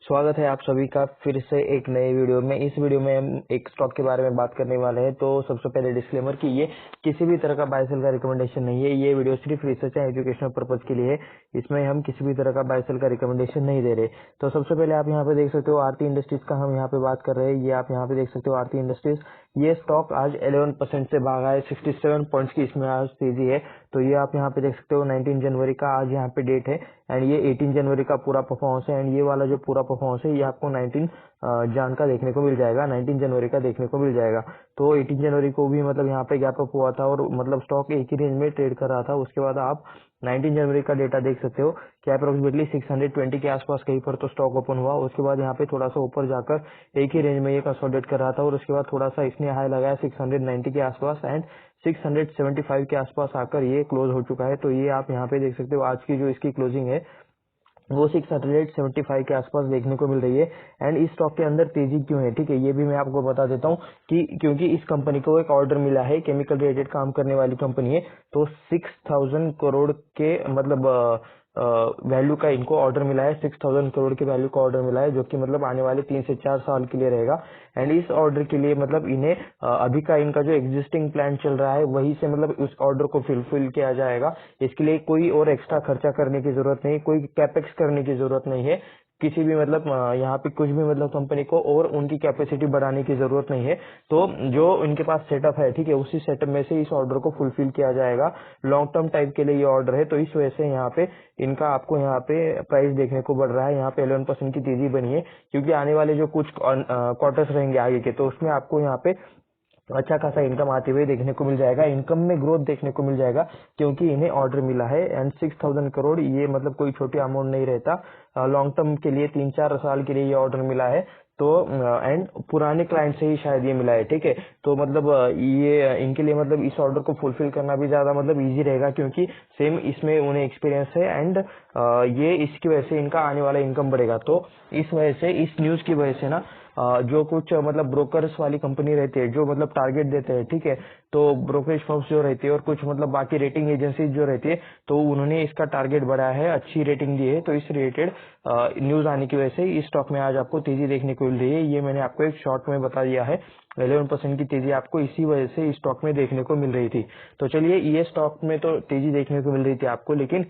स्वागत है आप सभी का फिर से एक नए वीडियो में। इस वीडियो में हम एक स्टॉक के बारे में बात करने वाले हैं। तो सबसे पहले डिस्क्लेमर कि ये किसी भी तरह का बाय सेल का रिकमेंडेशन नहीं है। ये वीडियो सिर्फ रिसर्च एंड एजुकेशनल पर्पज के लिए है। इसमें हम किसी भी तरह का बाय सेल का रिकमेंडेशन नहीं दे रहे। तो सबसे पहले आप यहाँ पे देख सकते हो आरती इंडस्ट्रीज का हम यहाँ पे बात कर रहे हैं। ये आप यहाँ पे देख सकते हो आरती इंडस्ट्रीज। ये स्टॉक आज 11% से भागा है। 67 पॉइंट्स की इसमें आज तेजी है। तो ये आप यहाँ पे देख सकते हो 19 जनवरी का आज यहाँ पे डेट है एंड ये 18 जनवरी का पूरा परफॉर्मेंस है एंड ये वाला जो पूरा परफॉर्मेंस है ये आपको 19 जान का देखने को मिल जाएगा, 19 जनवरी का देखने को मिल जाएगा। तो 18 जनवरी को भी मतलब यहाँ पे गैप अप हुआ था और मतलब स्टॉक एक ही रेंज में ट्रेड कर रहा था। उसके बाद आप 19 जनवरी का डेटा देख सकते हो कि अप्रोक्सीमेटली 620 के आसपास कहीं पर तो स्टॉक ओपन हुआ। उसके बाद यहाँ पे थोड़ा सा ऊपर जाकर एक ही रेंज में ये कंसोलिडेट कर रहा था और उसके बाद थोड़ा सा इसने हाई लगाया 690 के आसपास एंड 675 के आसपास आकर ये क्लोज हो चुका है। तो ये आप यहाँ पे देख सकते हो आज की जो इसकी क्लोजिंग है वो 675 के आसपास देखने को मिल रही है। एंड इस स्टॉक के अंदर तेजी क्यों है, ठीक है, ये भी मैं आपको बता देता हूँ कि क्योंकि इस कंपनी को एक ऑर्डर मिला है, केमिकल रिलेटेड काम करने वाली कंपनी है। तो 6000 करोड़ के मतलब वैल्यू का इनको ऑर्डर मिला है। 6000 करोड़ के वैल्यू का ऑर्डर मिला है जो कि मतलब आने वाले 3 से 4 साल के लिए रहेगा। एंड इस ऑर्डर के लिए मतलब इन्हें अभी का इनका जो एग्जिस्टिंग प्लान चल रहा है वही से मतलब उस ऑर्डर को फुलफिल किया जाएगा। इसके लिए कोई और एक्स्ट्रा खर्चा करने की जरूरत नहीं, कोई कैपेक्स करने की जरूरत नहीं है किसी भी मतलब यहाँ पे कुछ भी मतलब कंपनी को और उनकी कैपेसिटी बढ़ाने की जरूरत नहीं है। तो जो इनके पास सेटअप है, ठीक है, उसी सेटअप में से इस ऑर्डर को फुलफिल किया जाएगा। लॉन्ग टर्म टाइप के लिए ये ऑर्डर है। तो इस वजह से यहाँ पे इनका आपको यहाँ पे प्राइस देखने को बढ़ रहा है। यहाँ पे 11% की तेजी बनी है क्योंकि आने वाले जो कुछ क्वार्टर्स रहेंगे आगे के, तो उसमें आपको यहाँ पे अच्छा खासा इनकम आते हुए देखने को मिल जाएगा। इनकम में ग्रोथ देखने को मिल जाएगा क्योंकि इन्हें ऑर्डर मिला है एंड 6000 करोड़ ये मतलब कोई छोटी अमाउंट नहीं रहता। लॉन्ग टर्म के लिए 3-4 साल के लिए ये ऑर्डर मिला है। तो एंड पुराने क्लाइंट से ही शायद ये मिला है, ठीक है। तो मतलब ये इनके लिए मतलब इस ऑर्डर को फुलफिल करना भी ज्यादा मतलब इजी रहेगा क्योंकि सेम इसमें उन्हें एक्सपीरियंस है एंड ये इसकी वजह से इनका आने वाला इनकम बढ़ेगा। तो इस वजह से इस न्यूज की वजह से ना जो कुछ मतलब ब्रोकर्स वाली कंपनी रहती है जो मतलब टारगेट देते हैं, ठीक है, तो ब्रोकरेज फर्म्स जो रहती है और कुछ मतलब बाकी रेटिंग एजेंसीज जो रहती है तो उन्होंने इसका टारगेट बढ़ाया है, अच्छी रेटिंग दी है। तो इस रिलेटेड न्यूज आने की वजह से इस स्टॉक में आज आपको तेजी देखने को मिल रही है। ये मैंने आपको एक शॉर्ट में बता दिया है। 11% की तेजी आपको इसी वजह से इस स्टॉक में देखने को मिल रही थी। तो चलिए, ये स्टॉक में तो तेजी देखने को मिल रही थी आपको, लेकिन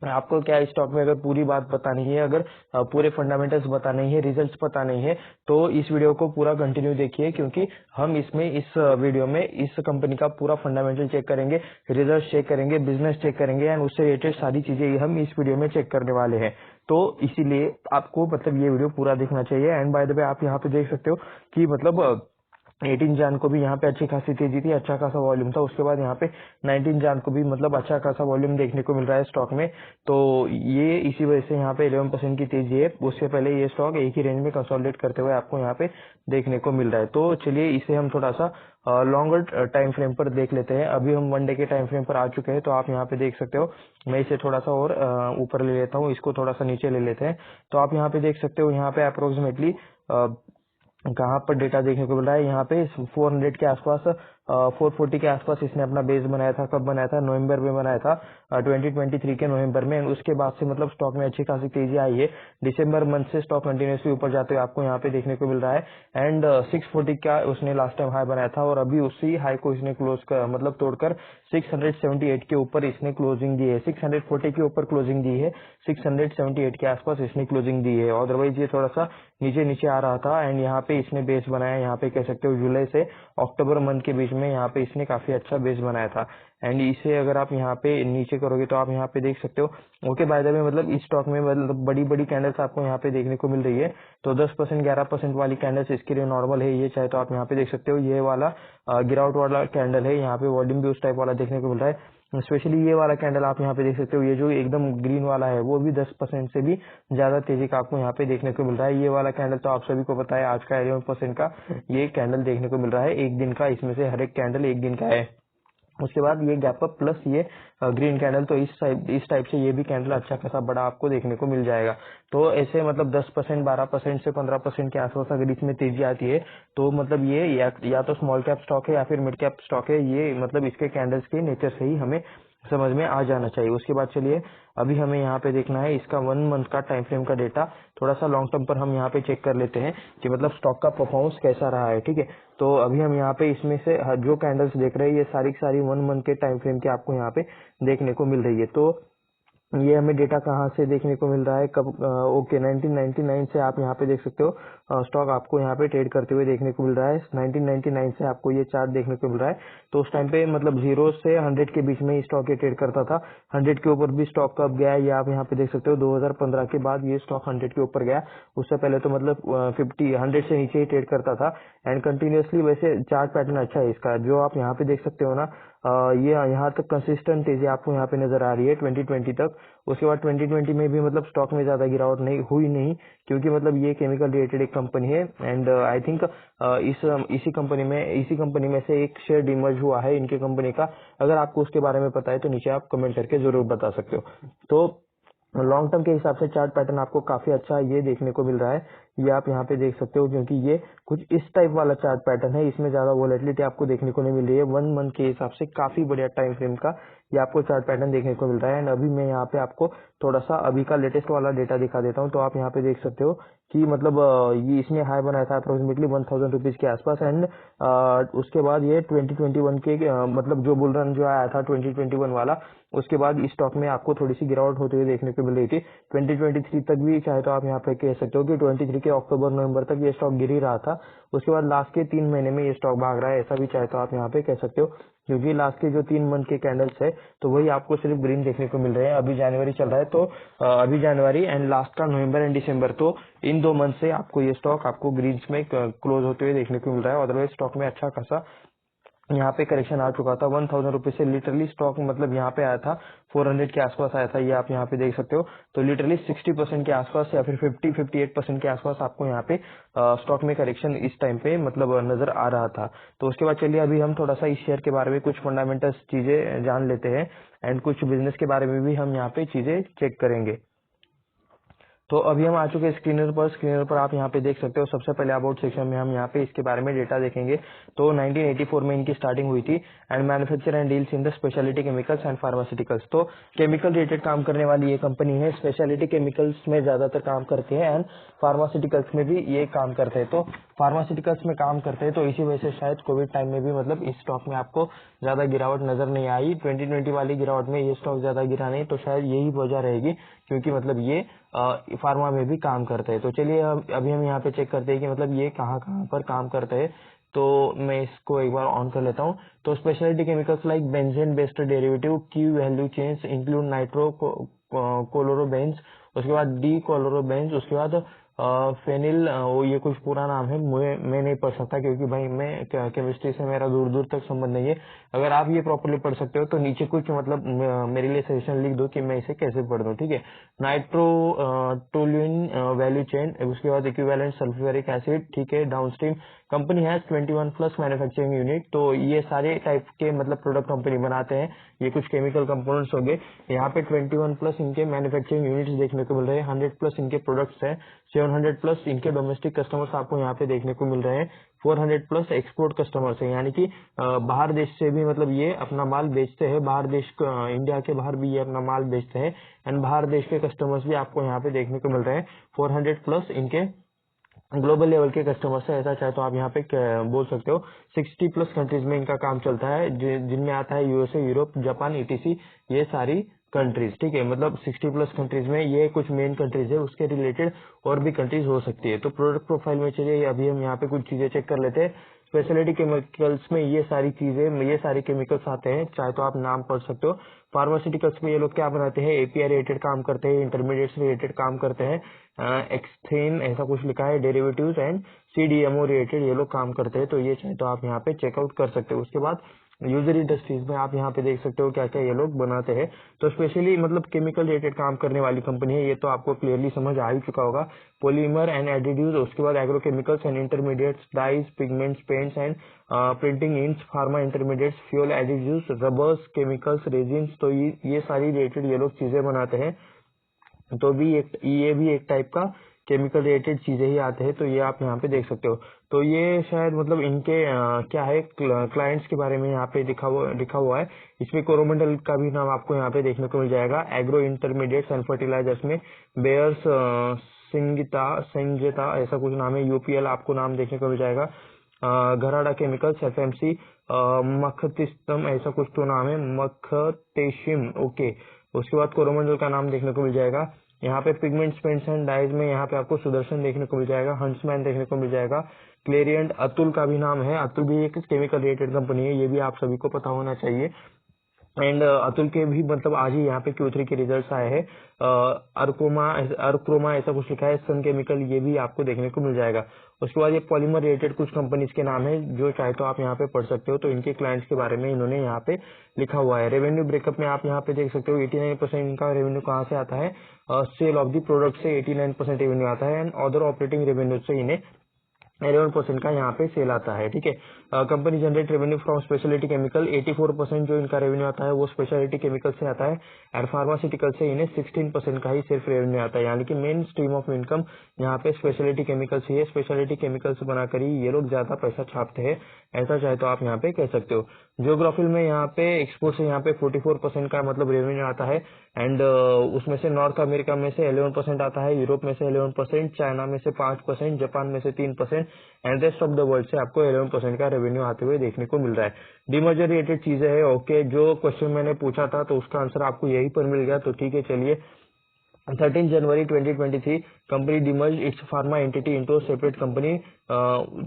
आपको क्या इस स्टॉक में अगर पूरी बात बतानी है, अगर पूरे फंडामेंटल्स बताने हैं, रिजल्ट्स पता नहीं है, तो इस वीडियो को पूरा कंटिन्यू देखिए क्योंकि हम इसमें इस वीडियो में इस कंपनी का पूरा फंडामेंटल चेक करेंगे, रिजल्ट चेक करेंगे, बिजनेस चेक करेंगे एंड उससे रिलेटेड सारी चीजें हम इस वीडियो में चेक करने वाले हैं। तो इसीलिए आपको मतलब ये वीडियो पूरा देखना चाहिए। एंड बाय द वे आप यहाँ पे देख सकते हो कि मतलब 18 जान को भी यहाँ पे अच्छी खासी तेजी थी, अच्छा खासा वॉल्यूम था। उसके बाद यहाँ पे 19 जान को भी मतलब अच्छा खासा वॉल्यूम देखने को मिल रहा है स्टॉक में। तो ये इसी वजह से यहाँ पे 11% की तेजी है। उससे पहले ये स्टॉक एक ही रेंज में कंसोलिडेट करते हुए आपको यहाँ पे देखने को मिल रहा है। तो चलिए इसे हम थोड़ा सा लॉन्गर टाइम फ्रेम पर देख लेते हैं। अभी हम 1 डे के टाइम फ्रेम पर आ चुके हैं। तो आप यहाँ पे देख सकते हो, मैं इसे थोड़ा सा और ऊपर ले लेता हूँ, इसको थोड़ा सा नीचे ले लेते हैं। तो आप यहाँ पे देख सकते हो, यहाँ पे अप्रोक्सीमेटली कहाँ पर डेटा देखने को मिल रहा है। यहाँ पे 400 के आसपास 440 के आसपास इसने अपना बेस बनाया था। कब बनाया था? नवंबर में बनाया था, 2023 के नवंबर में। उसके बाद से मतलब स्टॉक में अच्छी खासी तेजी आई है। दिसंबर मंथ से स्टॉक कंटिन्यूसली ऊपर जाते हुए आपको यहाँ पे देखने को मिल रहा है। एंड 640 का उसने लास्ट टाइम हाई बनाया था और अभी उसी हाई को इसने क्लोज कर मतलब तोड़कर 678 के ऊपर इसने क्लोजिंग दी है। 640 के ऊपर क्लोजिंग दी है, 678 के आसपास इसने क्लोजिंग दी है। अदरवाइज ये थोड़ा सा नीचे नीचे आ रहा था एंड यहाँ पे इसने बेस बनाया। यहाँ पे कह सकते हो जुलाई से अक्टूबर मंथ के बीच में यहाँ पे इसने काफी अच्छा बेस बनाया था। एंड इसे अगर आप यहाँ पे नीचे करोगे तो आप यहाँ पे देख सकते हो। ओके, बाय द वे मतलब इस स्टॉक में मतलब बड़ी बड़ी कैंडल्स आपको यहाँ पे देखने को मिल रही है। तो 10% 11% वाली कैंडल्स इसके लिए नॉर्मल है। ये चाहे तो आप यहाँ पे देख सकते हो, ये वाला गिरावट वाला कैंडल है। यहाँ पे वॉल्यूम भी उस टाइप वाला देखने को मिल रहा है। स्पेशली ये वाला कैंडल आप यहाँ पे देख सकते हो, ये जो एकदम ग्रीन वाला है वो भी 10% से भी ज्यादा तेजी का आपको यहाँ पे देखने को मिल रहा है। ये वाला कैंडल तो आप सभी को पता है, आज का 11% का ये कैंडल देखने को मिल रहा है एक दिन का। इसमें से हर एक कैंडल एक दिन का है। उसके बाद ये गैप अप प्लस ये ग्रीन कैंडल, तो इस टाइप से ये भी कैंडल अच्छा खासा बड़ा आपको देखने को मिल जाएगा। तो ऐसे मतलब 10%, 12% से 15% के आसपास अगर इसमें तेजी आती है तो मतलब ये या तो स्मॉल कैप स्टॉक है या फिर मिड कैप स्टॉक है। ये मतलब इसके कैंडल्स के नेचर से ही हमें समझ में आ जाना चाहिए। उसके बाद चलिए अभी हमें यहाँ पे देखना है इसका 1 मंथ का टाइम फ्रेम का डेटा। थोड़ा सा लॉन्ग टर्म पर हम यहाँ पे चेक कर लेते हैं कि मतलब स्टॉक का परफॉर्मेंस कैसा रहा है। ठीक है, तो अभी हम यहाँ पे इसमें से जो कैंडल्स देख रहे हैं ये सारी की सारी 1 मंथ के टाइम फ्रेम की आपको यहाँ पे देखने को मिल रही है। तो ये हमें डेटा कहाँ से देखने को मिल रहा है, कब ओके 1999 से आप यहाँ पे देख सकते हो स्टॉक आपको यहाँ पे ट्रेड करते हुए देखने को मिल रहा है। 1999 से आपको ये चार्ट देखने को मिल रहा है। तो उस टाइम पे मतलब 0 से 100 के बीच में ही स्टॉक ये ट्रेड करता था। 100 के ऊपर भी स्टॉक कब गया ये आप यहाँ पे देख सकते हो। 2015 के बाद ये स्टॉक 100 के ऊपर गया। उससे पहले तो मतलब 100 से नीचे ही ट्रेड करता था एंड कंटिन्यूसली। वैसे चार्ट पैटर्न अच्छा है इसका, जो आप यहाँ पे देख सकते हो ना, ये यहाँ तक कंसिस्टेंट तेजी आपको यहाँ पे नजर आ रही है 2020 तक। उसके बाद 2020 में भी मतलब स्टॉक में ज्यादा गिरावट नहीं हुई नहीं, क्योंकि मतलब ये केमिकल रिलेटेड एक कंपनी है एंड आई थिंक इसी कंपनी में से एक शेयर डिमर्ज हुआ है इनके कंपनी का। अगर आपको उसके बारे में पता है तो नीचे आप कमेंट करके जरूर बता सकते हो। तो लॉन्ग टर्म के हिसाब से चार्ट पैटर्न आपको काफी अच्छा ये देखने को मिल रहा है। ये आप यहाँ पे देख सकते हो, क्योंकि ये कुछ इस टाइप वाला चार्ट पैटर्न है, इसमें ज्यादा वोलेटिलिटी आपको देखने को नहीं मिल रही है। 1 मंथ के हिसाब से काफी बढ़िया टाइम फ्रेम का ये आपको चार्ट पैटर्न देखने को मिल रहा है। एंड अभी मैं यहाँ पे आपको थोड़ा सा अभी का लेटेस्ट वाला डेटा दिखा देता हूँ। तो आप यहाँ पे देख सकते हो कि मतलब ये इसने हाई बनाया था अप्रोक्सीमेटली 1000 रुपीज के आसपास एंड उसके बाद ये 2021 के मतलब जो बुल रन जो आया था 2021 वाला, उसके बाद इस स्टॉक में आपको थोड़ी सी गिरावट होते हुए देखने को मिल रही थी। 2023 तक भी चाहे तो आप यहाँ पे कह सकते हो कि 23 के अक्टूबर नवंबर तक ये स्टॉक गिर ही रहा था। उसके बाद लास्ट के 3 महीने में ये स्टॉक भाग रहा है, ऐसा भी चाहे तो आप यहाँ पे कह सकते हो, क्योंकि लास्ट के जो 3 मंथ के कैंडल्स है तो वही आपको सिर्फ ग्रीन देखने को मिल रहे हैं। अभी जनवरी चल रहा है, तो अभी जनवरी एंड लास्ट का नवंबर एंड दिसंबर, तो इन 2 मंथ से आपको ये स्टॉक आपको ग्रीन में क्लोज होते हुए देखने को मिल रहा है। अदरवाइज स्टॉक में अच्छा खासा यहाँ पे करेक्शन आ चुका था। 1000 रुपीज से लिटरली स्टॉक मतलब यहाँ पे आया था 400 के आसपास आया था, ये आप यहाँ पे देख सकते हो। तो लिटरली 60% के आसपास या फिर 58% के आसपास आपको यहाँ पे स्टॉक में करेक्शन इस टाइम पे मतलब नजर आ रहा था। तो उसके बाद चलिए अभी हम थोड़ा सा इस शेयर के बारे में कुछ फंडामेंटल चीजें जान लेते हैं एंड कुछ बिजनेस के बारे में भी हम यहाँ पे चीजें चेक करेंगे। तो अभी हम आ चुके हैं स्क्रीनर पर आप यहाँ पे देख सकते हो। सबसे पहले अबाउट सेक्शन में हम यहाँ पे इसके बारे में डेटा देखेंगे। तो 1984 में इनकी स्टार्टिंग हुई थी and manufacture and deals in the speciality chemicals and pharmaceuticals. तो केमिकल रिलेटेड काम करने वाली ये कंपनी है। स्पेशलिटी केमिकल्स में ज्यादातर काम करते हैं एंड फार्मास्यूटिकल्स में भी ये काम करते हैं। तो फार्मास्यूटिकल्स में काम करते हैं, तो इसी वजह से शायद कोविड टाइम में भी मतलब इस स्टॉक में आपको ज्यादा गिरावट नजर नहीं आई। 2020 वाली गिरावट में ये स्टॉक ज्यादा गिरा नहीं, तो शायद यही वजह रहेगी, क्योंकि मतलब ये फार्मा में भी काम करते हैं। तो चलिए अभी हम यहाँ पे चेक करते हैं कि मतलब ये कहाँ कहाँ पर काम करते हैं। तो मैं इसको एक बार ऑन कर लेता हूँ। तो speciality chemicals like benzene based derivative की वैल्यू चेन्स इंक्लूड नाइट्रो कोलोरोबेंज, उसके बाद डी कोलोरोबेंज, उसके बाद फेनिल, ये कुछ पूरा नाम है, मैं नहीं पढ़ सकता क्योंकि भाई मैं केमिस्ट्री से मेरा दूर दूर तक संबंध नहीं है। अगर आप ये प्रॉपर्ली पढ़ सकते हो तो नीचे कुछ मतलब मेरे लिए सजेशन लिख दो कि मैं इसे कैसे पढ़ दूं। ठीक है, नाइट्रो टोल्यूइन वैल्यू चेन, उसके बाद इक्विवेलेंट सल्फ्यूरिक एसिड, ठीक है, downstream. Company has 21 plus manufacturing unit. तो ये सारे टाइप के मतलब प्रोडक्ट कंपनी बनाते हैं। ये कुछ केमिकल कंपोनेंट्स हो गए। यहाँ पे 21 प्लस इनके मैन्युफैक्चरिंग यूनिट्स देखने को मिल रहे हैं। 100 प्लस इनके प्रोडक्ट्स हैं। 700 प्लस इनके डोमेस्टिक कस्टमर्स आपको यहाँ पे देखने को मिल रहे हैं। 400 प्लस एक्सपोर्ट कस्टमर्स हैं, यानी कि बाहर देश से भी मतलब ये अपना माल बेचते हैं। बाहर देश इंडिया के बाहर भी ये अपना माल बेचते हैं एंड बाहर देश के कस्टमर्स भी आपको यहाँ पे देखने को मिल रहे हैं। 400 प्लस इनके ग्लोबल लेवल के कस्टमर्स है, ऐसा चाहे तो आप यहाँ पे बोल सकते हो। 60 प्लस कंट्रीज में इनका काम चलता है, जिनमें आता है यूएसए, यूरोप, जापान, ईटीसी, ये सारी कंट्रीज। ठीक है, मतलब 60 प्लस कंट्रीज में ये कुछ मेन कंट्रीज है, उसके रिलेटेड और भी कंट्रीज हो सकती है। तो प्रोडक्ट प्रोफाइल में चलिए अभी हम यहाँ पे कुछ चीजें चेक कर लेते हैं। स्पेशलिटी केमिकल्स में ये सारी चीजें, ये सारे केमिकल्स आते हैं, चाहे तो आप नाम पढ़ सकते हो। फार्मास्यूटिकल्स में ये लोग क्या बनाते हैं, एपीआई रिलेटेड काम करते हैं, इंटरमीडिएट्स रिलेटेड काम करते हैं, एक्सथेन ऐसा कुछ लिखा है, डेरिवेटिव्स एंड सीडीएमओ रिलेटेड ये लोग काम करते हैं। तो ये चाहे तो आप यहाँ पे चेकआउट कर सकते हो। उसके बाद यूजर इंडस्ट्रीज में आप यहाँ पे देख सकते हो क्या क्या ये लोग बनाते हैं। तो स्पेशली मतलब केमिकल रिलेटेड काम करने वाली कंपनी है, ये तो आपको क्लियरली समझ आ ही चुका होगा। पॉलीमर एंड एडिटिव्स, उसके बाद agrochemicals and intermediates, dyes, pigments, paints and printing inks, pharma intermediates, fuel additives, rubbers, chemicals, resins, तो ये सारी रिलेटेड ये लोग चीजें बनाते हैं। तो भी ये भी एक टाइप का केमिकल रिलेटेड चीजें ही आते हैं, तो ये आप यहाँ पे देख सकते हो। तो ये शायद मतलब इनके क्या है क्लाइंट्स के बारे में यहाँ पे लिखा हुआ है। इसमें कोरोमंडल का भी नाम आपको यहाँ पे देखने को मिल जाएगा। एग्रो इंटरमीडिएट्स एंड फर्टिलाइजर्स में बेयर्स, संगीता ऐसा कुछ नाम है। यूपीएल आपको नाम देखने को मिल जाएगा। घराडा केमिकल्स, एफएमसी, मखतिस्तम ऐसा कुछ तो नाम है, मखतेशिम, ओके। उसके बाद कोरोमंडल का नाम देखने को मिल जाएगा। यहाँ पे पिगमेंट्स, पेंट्स एंड डाइज में यहाँ पे आपको सुदर्शन देखने को मिल जाएगा, हंसमैन देखने को मिल जाएगा। क्लेरियंट, अतुल का भी नाम है। अतुल भी एक केमिकल रिलेटेड कंपनी है, ये भी आप सभी को पता होना चाहिए। एंड अतुल के भी मतलब आज ही यहाँ पे Q3 के रिजल्ट्स आए हैं। अर्क्रोमा ऐसा कुछ लिखा है। सन केमिकल, ये भी आपको देखने को मिल जाएगा। उसके बाद ये पॉलीमर रिलेटेड कुछ कंपनीज के नाम है, जो चाहे तो आप यहाँ पे पढ़ सकते हो। तो इनके क्लाइंट्स के बारे में इन्होंने यहाँ पे लिखा हुआ है। रेवेन्यू ब्रेकअप में आप यहाँ पे देख सकते हो 89% इनका रेवेन्यू कहाँ से आता है, सेल ऑफ द प्रोडक्ट से 89% रेवेन्यू आता है। एंड अदर ऑपरेटिंग रेवेन्यू से इन्हें 11% का यहाँ पे सेल आता है, ठीक है। Company generate revenue from speciality chemical, 84% जो इनका रेवेन्यू आता है वो स्पेशलिटी केमिकल से आता है। एंड फार्मास्यूटिकल से इन्हें 16% का ही सिर्फ रेवेन्यू आता है, यानी कि मेन स्ट्रीम ऑफ इनकम यहाँ पे स्पेशलिटी केमिकल से है। स्पेशलिटी केमिकल से बनाकर ही ये लोग ज्यादा पैसा छापते हैं, ऐसा चाहे तो आप यहाँ पे कह सकते हो। जियोग्राफिल में यहाँ पे एक्सपोर्ट से यहाँ पे 44% का मतलब रेवेन्यू आता है। एंड उसमें से नॉर्थ अमेरिका में से 11% आता है, यूरोप में से 11%, चाइना में से 5%, जापान में से 3% and rest of the world से आपको 11% का रेवेन्यू आते हुए देखने को मिल रहा है। डीमर्जर रिलेटेड चीजें है, ओके। जो क्वेश्चन मैंने पूछा था तो उसका आंसर आपको यहीं पर मिल गया, तो ठीक है। चलिए, 13 जनवरी 2023 company demerge it's pharma entity into separate company,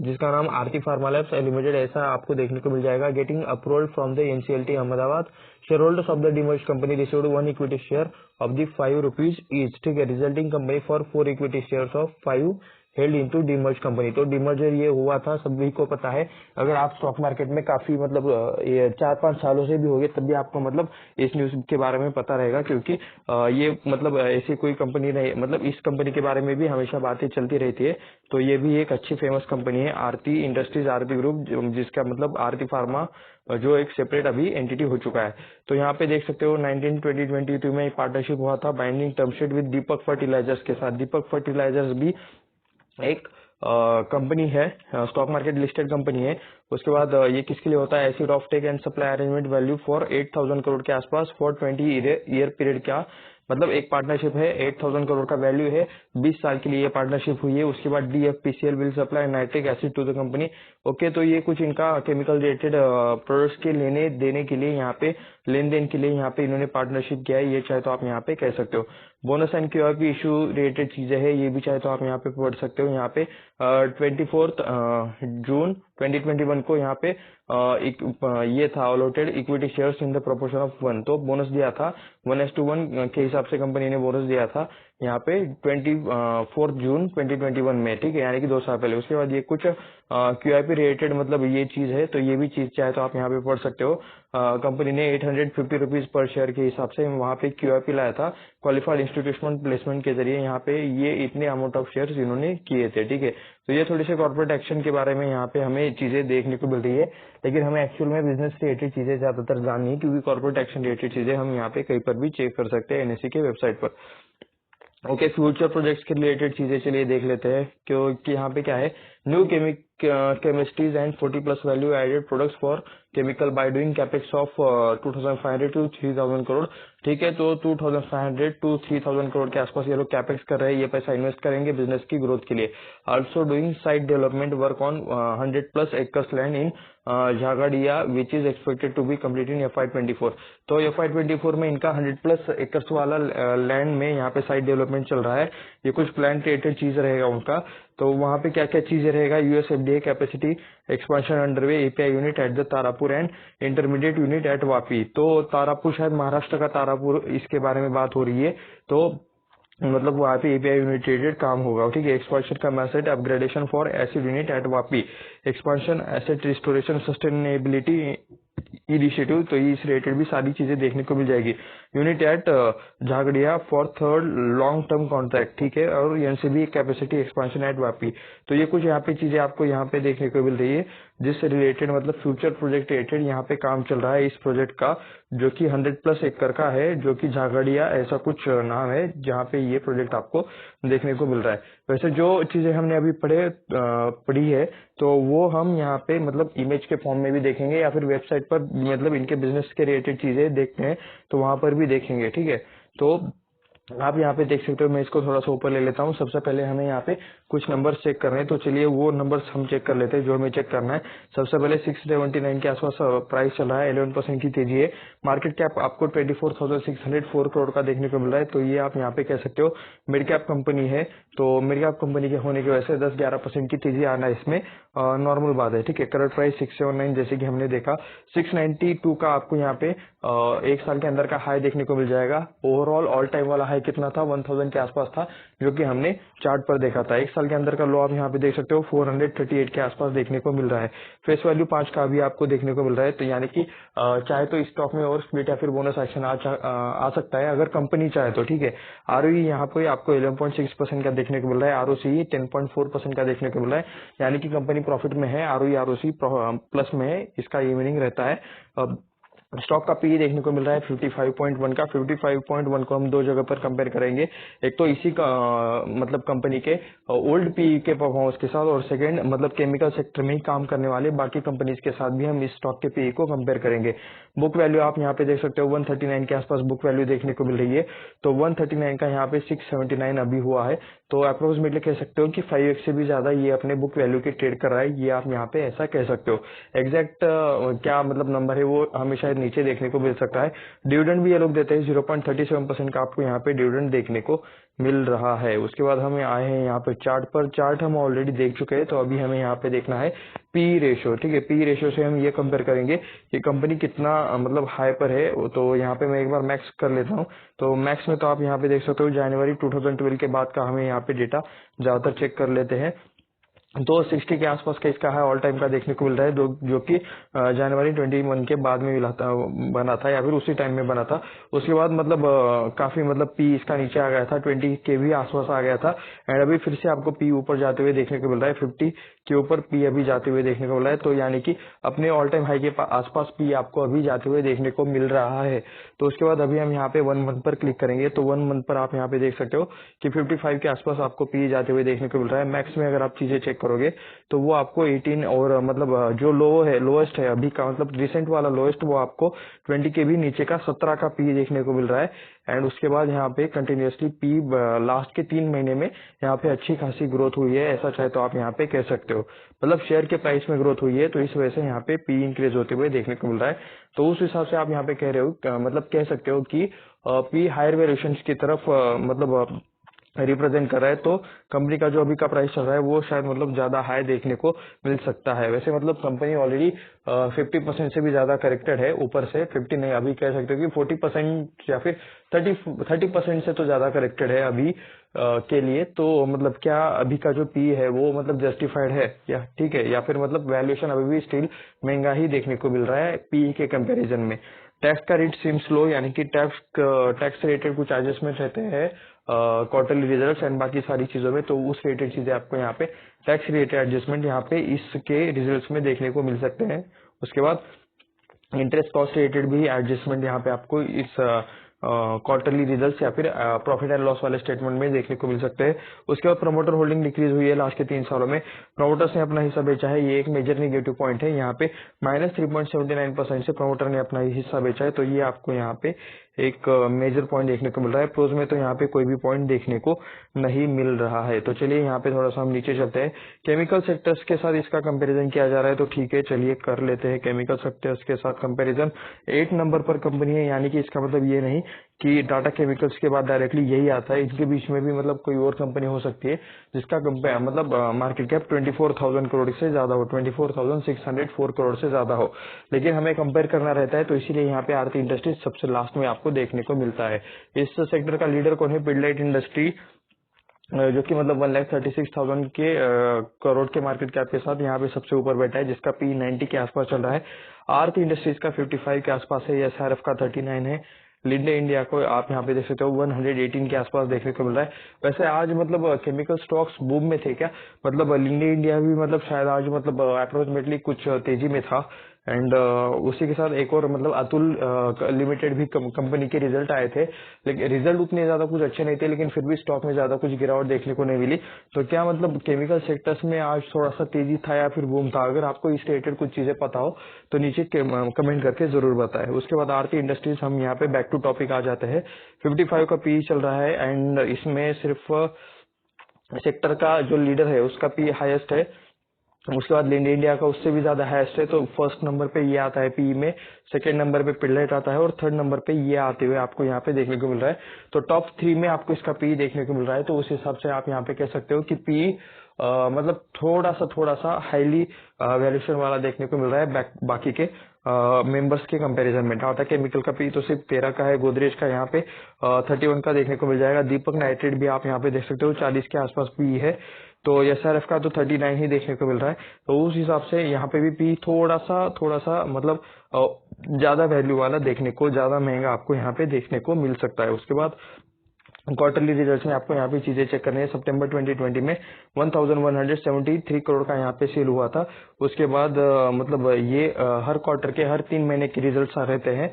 जिसका नाम आरती फार्मा लैब्स लिमिटेड ऐसा आपको देखने को मिल जाएगा। Getting approval from the NCLT Ahmedabad, share holders of the demerge company received 1 equity share of the ₹5 each, ठीक है। Resulting company for 4 equity shares of 5 held into demerge company. तो डिमर्जर ये हुआ था, सभी को पता है। अगर आप स्टॉक मार्केट में काफी मतलब 4-5 सालों से भी हो गए, तब भी आपको मतलब इस न्यूज के बारे में पता रहेगा, क्योंकि ये मतलब ऐसी कोई कंपनी नहीं, मतलब इस कंपनी के बारे में भी हमेशा बातें चलती रहती है। तो ये भी एक अच्छी फेमस कंपनी है, आरती इंडस्ट्रीज, आरती ग्रुप, जिसका मतलब आरती फार्मा जो एक सेपरेट अभी एंटिटी हो चुका है। तो यहाँ पे देख सकते हो 2022 में एक पार्टनरशिप हुआ था, binding term sheet with Deepak fertilisers के साथ। दीपक फर्टिलाइजर्स भी एक कंपनी है, स्टॉक मार्केट लिस्टेड कंपनी है। उसके बाद ये किसके लिए होता है, acid offtake and supply arrangement value for 8,000 crore के आसपास फॉर 20 ईयर पीरियड का मतलब एक पार्टनरशिप है, 8,000 करोड़ का वैल्यू है, 20 साल के लिए ये पार्टनरशिप हुई है। उसके बाद DFPCL will supply nitric acid to the company, okay. तो ये कुछ इनका केमिकल रिलेटेड प्रोडक्ट्स के लेने देने के लिए यहाँ पे लेन देन के लिए यहाँ पे इन्होंने पार्टनरशिप किया है, ये चाहे तो आप यहाँ पे कह सकते हो। Bonus and QIP issue related चीजें है, ये भी चाहे तो आप यहाँ पे पढ़ सकते हो। यहाँ पे 24 जून 2021 को यहाँ पे ये था allotted equity shares in the proportion of 1, तो बोनस दिया था 1:1 के हिसाब से कंपनी ने बोनस दिया था यहाँ पे 24 जून 2021 में, ठीक है, यानी कि 2 साल पहले। उसके बाद ये कुछ QIP रिलेटेड मतलब ये चीज है, तो ये भी चीज चाहे तो आप यहाँ पे पढ़ सकते हो। कंपनी ने 850 रुपीज पर शेयर के हिसाब से वहाँ पे QIP लाया था, क्वालिफाइड इंस्टीट्यूशनल प्लेसमेंट के जरिए यहाँ पे ये इतने अमाउंट ऑफ शेयर्स इन्होंने किए थे, ठीक है। तो ये थोड़ी सी कॉर्पोरेट एक्शन के बारे में यहाँ पे हमें चीजें देखने को मिल रही है, लेकिन हमें एक्चुअल में बिजनेस रिलेटेड चीजें ज्यादातर जाननी है, क्योंकि कॉर्पोरेट एक्शन रिलेटेड चीजें हम यहाँ पे कहीं पर भी चेक कर सकते हैं NSE के वेबसाइट पर। ओके, फ्यूचर प्रोजेक्ट्स के रिलेटेड चीजें चलिए देख लेते हैं, क्योंकि यहाँ पे क्या है, new chemistries and 40+ value added products for chemical by doing capex of 2,500 to 3,000 crore, ठीक है। तो 2,500 to 3,000 करोड़ के आसपास ये लोग कैपेक्स कर रहे हैं, ये पैसा इन्वेस्ट करेंगे बिजनेस की ग्रोथ के लिए। Also doing site development work on 100+ acres land in Jhagadia which is expected to be complete in FY24। तो FY24 में इनका 100+ एकर्स वाला लैंड में यहाँ पे साइट डेवलपमेंट चल रहा है। ये कुछ प्लांट रिलेटेड चीज रहेगा उनका। तो वहाँ पे क्या क्या चीजें रहेगा, US FDA capacity expansion underway, API unit at the Tarapur and intermediate unit at Vapi. तो तारापुर शायद महाराष्ट्र का तारापुर, इसके बारे में बात हो रही है। तो मतलब वहाँ पे API यूनिट रिलेटेड काम होगा, ठीक है। Expansion cum asset upgradation for acid unit at Vapi, expansion asset restoration sustainability initiative, तो इस रिलेटेड भी सारी चीजें देखने को मिल जाएगी। Unit at Jhagadia for 3rd long term contract, ठीक है। और NCB capacity expansion at Vapi, तो ये कुछ यहाँ पे चीजें आपको यहाँ पे देखने को मिल रही है। जिस रिलेटेड मतलब फ्यूचर प्रोजेक्ट रिलेटेड यहाँ पे काम चल रहा है इस प्रोजेक्ट का, जो कि 100+ एकड़ का है, जो कि झागड़िया ऐसा कुछ नाम है जहाँ पे ये प्रोजेक्ट आपको देखने को मिल रहा है। वैसे जो चीजें हमने अभी पढ़ी है तो वो हम यहाँ पे मतलब इमेज के फॉर्म में भी देखेंगे या फिर वेबसाइट पर मतलब इनके बिजनेस के रिलेटेड चीजें देखते हैं तो वहां पर भी देखेंगे, ठीक है। तो आप यहाँ पे देख सकते हो, मैं इसको थोड़ा सा ऊपर ले लेता हूँ। सबसे पहले हमें यहाँ पे कुछ नंबर्स चेक करने हैं, तो चलिए वो नंबर्स हम चेक कर लेते हैं जो हमें चेक करना है। सबसे पहले 679 के आसपास प्राइस चल रहा है, 11% की तेजी है। मार्केट कैप आपको 24,604 करोड़ का देखने को मिल रहा है। तो ये आप यहाँ पे कह सकते हो मिड कैप कंपनी है, तो मिड कैप कंपनी के होने की वजह से 10-11% की तेजी आना इसमें नॉर्मल बात है, ठीक है। करंट प्राइस 679 जैसे कि हमने देखा, 692 का आपको यहाँ पे एक साल के अंदर का हाई देखने को मिल जाएगा। ओवरऑल ऑल टाइम वाला हाई कितना था, 1000 के आसपास था, जो कि हमने चार्ट पर देखा था। एक साल के अंदर का लो आप यहाँ पे देख सकते हो 438 के आसपास देखने को मिल रहा है। फेस वैल्यू 5 का भी आपको देखने को मिल रहा है। तो यानी कि चाहे तो स्टॉक में और स्प्लिट या फिर बोनस एक्शन आ सकता है अगर कंपनी चाहे तो, ठीक है। आरओई यहाँ पे आपको 11.6% का देखने को मिल रहा है, आरओसी 10.4% का देखने को मिल रहा है। यानी कि कंपनी प्रॉफिट में है, आरओई आरओसी प्लस में है, इसका ये मीनिंग रहता है। स्टॉक का पी देखने को मिल रहा है 55.1 का। 55.1 को हम दो जगह पर कंपेयर करेंगे, एक तो इसी का मतलब कंपनी के ओल्ड पी के परफॉर्मेंस के साथ, और सेकंड मतलब केमिकल सेक्टर में ही काम करने वाले बाकी कंपनीज के साथ भी हम इस स्टॉक के पी को कंपेयर करेंगे। बुक वैल्यू आप यहाँ पे देख सकते हो 139 के आसपास बुक वैल्यू देखने को मिल रही है। तो 139 का यहाँ पे 679 अभी हुआ है, तो अप्रोक्सीमेटली कह सकते हो कि 5x से भी ज्यादा ये अपने बुक वैल्यू के ट्रेड कर रहा है, ये आप यहाँ पे ऐसा कह सकते हो। एग्जैक्ट क्या मतलब नंबर है वो हमें शायद नीचे देखने को मिल सकता है। डिविडेंड भी ये लोग देते हैं, 0.37% का आपको यहाँ पे डिविडेंड देखने को मिल रहा है। उसके बाद हमें आए हैं यहाँ पे चार्ट पर। चार्ट हम ऑलरेडी देख चुके हैं, तो अभी हमें यहाँ पे देखना है पी रेशियो, ठीक है। पी रेशियो से हम ये कंपेयर करेंगे कि कंपनी कितना मतलब हाई पर है। तो यहाँ पे मैं एक बार मैक्स कर लेता हूँ। तो मैक्स में तो आप यहाँ पे देख सकते हो जनवरी 2012 के बाद का हमें यहाँ पे डेटा ज्यादातर चेक कर लेते हैं। तो 60 के आसपास का इसका है ऑल टाइम का देखने को मिल रहा है, जो कि जनवरी 21 के बाद में बना था या फिर उसी टाइम में बना था। उसके बाद मतलब काफी मतलब पी इसका नीचे आ गया था, 20 के भी आसपास आ गया था, एंड अभी फिर से आपको पी ऊपर जाते हुए देखने को मिल रहा है। 50 के ऊपर पी अभी जाते हुए देखने को मिल रहा है। तो यानी कि अपने ऑल टाइम हाई के आसपास पी आपको अभी जाते हुए देखने को मिल रहा है। तो उसके बाद अभी हम यहाँ पे 1 मंथ पर क्लिक करेंगे, तो 1 मंथ पर आप यहाँ पे देख सकते हो कि 55 के आसपास आपको पी जाते हुए देखने को मिल रहा है। मैक्स में अगर आप चीजें चेक करोगे तो वो आपको 18 और मतलब जो लोएस्ट है अभी का मतलब रिसेंट वाला लोएस्ट, वो आपको 20 के भी नीचे का 17 का पी देखने को मिल रहा है। एंड उसके बाद यहाँ पे कंटिन्यूअसली पी लास्ट के 3 महीने में यहाँ पे अच्छी खासी ग्रोथ हुई है, ऐसा चाहे तो आप यहाँ पे कह सकते हो। मतलब शेयर के प्राइस में ग्रोथ हुई है, तो इस वजह से यहाँ पे पी इंक्रीज होते हुए देखने को मिल रहा है। तो उस हिसाब से आप यहाँ पे कह रहे हो मतलब कह सकते हो कि पी हायर वेरिएशन की तरफ मतलब रिप्रेजेंट कर रहा है। तो कंपनी का जो अभी का प्राइस चल रहा है वो शायद मतलब ज्यादा हाई देखने को मिल सकता है। वैसे मतलब कंपनी ऑलरेडी 50% से भी ज्यादा करेक्टेड है, ऊपर से 50 नहीं, अभी कह सकते हो कि 40% या फिर 30% से तो ज्यादा करेक्टेड है अभी के लिए। तो मतलब क्या अभी का जो पी है वो मतलब जस्टिफाइड है या ठीक है, या फिर मतलब वैल्यूएशन अभी भी स्टिल महंगा ही देखने को मिल रहा है पी के कंपैरिजन में। टैक्स का रेट सिम्स लो, यानी कि टैक्स रिलेटेड कुछ एडजस्टमेंट रहते हैं क्वार्टरली रिजल्ट्स एंड बाकी सारी चीजों में, तो उस रिलेटेड चीजें आपको यहाँ पे टैक्स रिलेटेड एडजस्टमेंट यहाँ पे इसके रिजल्ट्स में देखने को मिल सकते हैं। उसके बाद इंटरेस्ट कॉस्ट रिलेटेड भी एडजस्टमेंट यहाँ पे आपको इस क्वार्टरली रिजल्ट्स या फिर प्रॉफिट एंड लॉस वाले स्टेटमेंट में देखने को मिल सकते हैं। उसके बाद प्रमोटर होल्डिंग डिक्रीज हुई है लास्ट के 3 सालों में, प्रमोटर्स ने अपना हिस्सा बेचा है, ये एक मेजर नेगेटिव पॉइंट है। यहाँ पे -3.79% से प्रमोटर ने अपना हिस्सा बेचा है, तो ये आपको यहाँ पे एक मेजर पॉइंट देखने को मिल रहा है। प्रोज में तो यहाँ पे कोई भी पॉइंट देखने को नहीं मिल रहा है। तो चलिए यहाँ पे थोड़ा सा हम नीचे चलते हैं। केमिकल सेक्टर्स के साथ इसका कंपैरिजन किया जा रहा है, तो ठीक है चलिए कर लेते हैं केमिकल सेक्टर्स के साथ कंपैरिजन। 8 नंबर पर कंपनी है, यानी कि इसका मतलब ये नहीं कि टाटा केमिकल्स के बाद डायरेक्टली यही आता है, इनके बीच में भी मतलब कोई और कंपनी हो सकती है जिसका मतलब मार्केट कैप 24,000 करोड़ से ज्यादा हो, 24,604 करोड़ से ज्यादा हो, लेकिन हमें कंपेयर करना रहता है, तो इसीलिए यहाँ पे आरती इंडस्ट्रीज सबसे लास्ट में आपको देखने को मिलता है। इस सेक्टर का लीडर कौन है? पिडलाइट इंडस्ट्री, जो कि मतलब 1,36,000 के करोड़ के मार्केट कैप के साथ यहाँ पे सबसे ऊपर बैठा है, जिसका पी 90 के आसपास चल रहा है। आरती इंडस्ट्रीज का 55 के आसपास है, एसआरएफ का 39 है, लिंडे इंडिया को आप यहाँ पे देख सकते हो 118 के आसपास देखने को मिल रहा है। वैसे आज मतलब केमिकल स्टॉक्स बूम में थे क्या, मतलब लिंडे इंडिया भी मतलब शायद आज मतलब अप्रोक्सीमेटली कुछ तेजी में था। एंड उसी के साथ एक और मतलब अतुल लिमिटेड भी कंपनी के रिजल्ट आए थे, लेकिन रिजल्ट उतने ज्यादा कुछ अच्छे नहीं थे, लेकिन फिर भी स्टॉक में ज्यादा कुछ गिरावट देखने को नहीं मिली। तो क्या मतलब केमिकल सेक्टर्स में आज थोड़ा सा तेजी था या फिर बूम था? अगर आपको इस रिलेटेड कुछ चीजें पता हो तो नीचे कमेंट करके जरूर बताएं। उसके बाद आरती इंडस्ट्रीज, हम यहाँ पे बैक टू टॉपिक आ जाते हैं। 55 का पी चल रहा है एंड इसमें सिर्फ सेक्टर का जो लीडर है उसका पी हाईएस्ट है। उसके बाद लिंडे इंडिया का उससे भी ज्यादा हाईएस्ट है। तो फर्स्ट नंबर पे ये आता है पी में, सेकंड नंबर पे पिडलाइट आता है और थर्ड नंबर पे ये आते हुए आपको यहाँ पे देखने को मिल रहा है। तो टॉप 3 में आपको इसका पी देखने को मिल रहा है। तो उस हिसाब से आप यहाँ पे कह सकते हो कि पी मतलब थोड़ा सा हाईली वैल्यूएशन वाला देखने को मिल रहा है बाकी के मेंबर्स के कंपैरिजन में। टाटा केमिकल का पी तो सिर्फ 13 का है, गोदरेज का यहाँ पे 31 का देखने को मिल जाएगा। दीपक नाइट्रेट भी आप यहाँ पे देख सकते हो 40 के आसपास पी है। तो एसआरएफ का तो 39 ही देखने को मिल रहा है। तो उस हिसाब से यहाँ पे भी पी थोड़ा सा मतलब ज्यादा वैल्यू वाला देखने को, ज्यादा महंगा आपको यहाँ पे देखने को मिल सकता है। उसके बाद क्वार्टरली रिजल्ट्स में आपको यहाँ पे चीजें चेक करनी है। सितंबर 2020 में 1173 करोड़ का यहाँ पे सेल हुआ था। उसके बाद मतलब ये हर क्वार्टर के हर 3 महीने के रिजल्ट्स रहते हैं,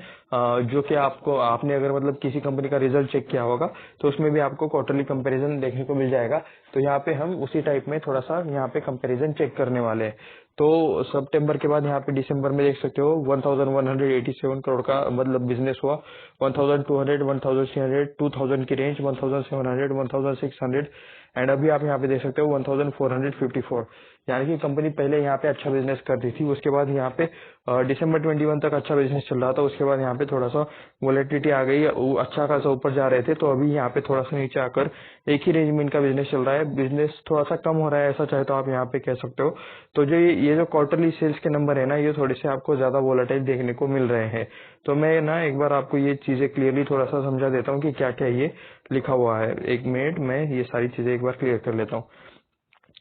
जो कि आपने अगर मतलब किसी कंपनी का रिजल्ट चेक किया होगा तो उसमें भी आपको क्वार्टरली कंपैरिजन देखने को मिल जाएगा। तो यहाँ पे हम उसी टाइप में थोड़ा सा यहाँ पे कंपैरिजन चेक करने वाले हैं। तो सितंबर के बाद यहाँ पे दिसंबर में देख सकते हो 1187 करोड़ का मतलब बिजनेस हुआ। 1200, 1300, 2000 की रेंज, 1700, 1600 एंड अभी आप यहाँ पे देख सकते हो 1454। यानी कि कंपनी पहले यहाँ पे अच्छा बिजनेस करती थी, उसके बाद यहाँ पे दिसंबर 21 तक अच्छा बिजनेस चल रहा था। उसके बाद यहाँ पे थोड़ा सा वोलेटिलिटी आ गई, अच्छा खासा ऊपर जा रहे थे, तो अभी यहाँ पे थोड़ा सा नीचे आकर एक ही रेंज में इनका बिजनेस चल रहा है। बिजनेस थोड़ा सा कम हो रहा है, ऐसा चाहे तो आप यहाँ पे कह सकते हो। तो जो ये जो क्वार्टरली सेल्स के नंबर है ना, ये थोड़े से आपको ज्यादा वोलेटाइल देखने को मिल रहे हैं। तो मैं ना एक बार आपको ये चीजें क्लियरली थोड़ा सा समझा देता हूँ कि क्या क्या ये लिखा हुआ है। एक मिनट, मैं ये सारी चीजें एक बार क्लियर कर लेता हूँ।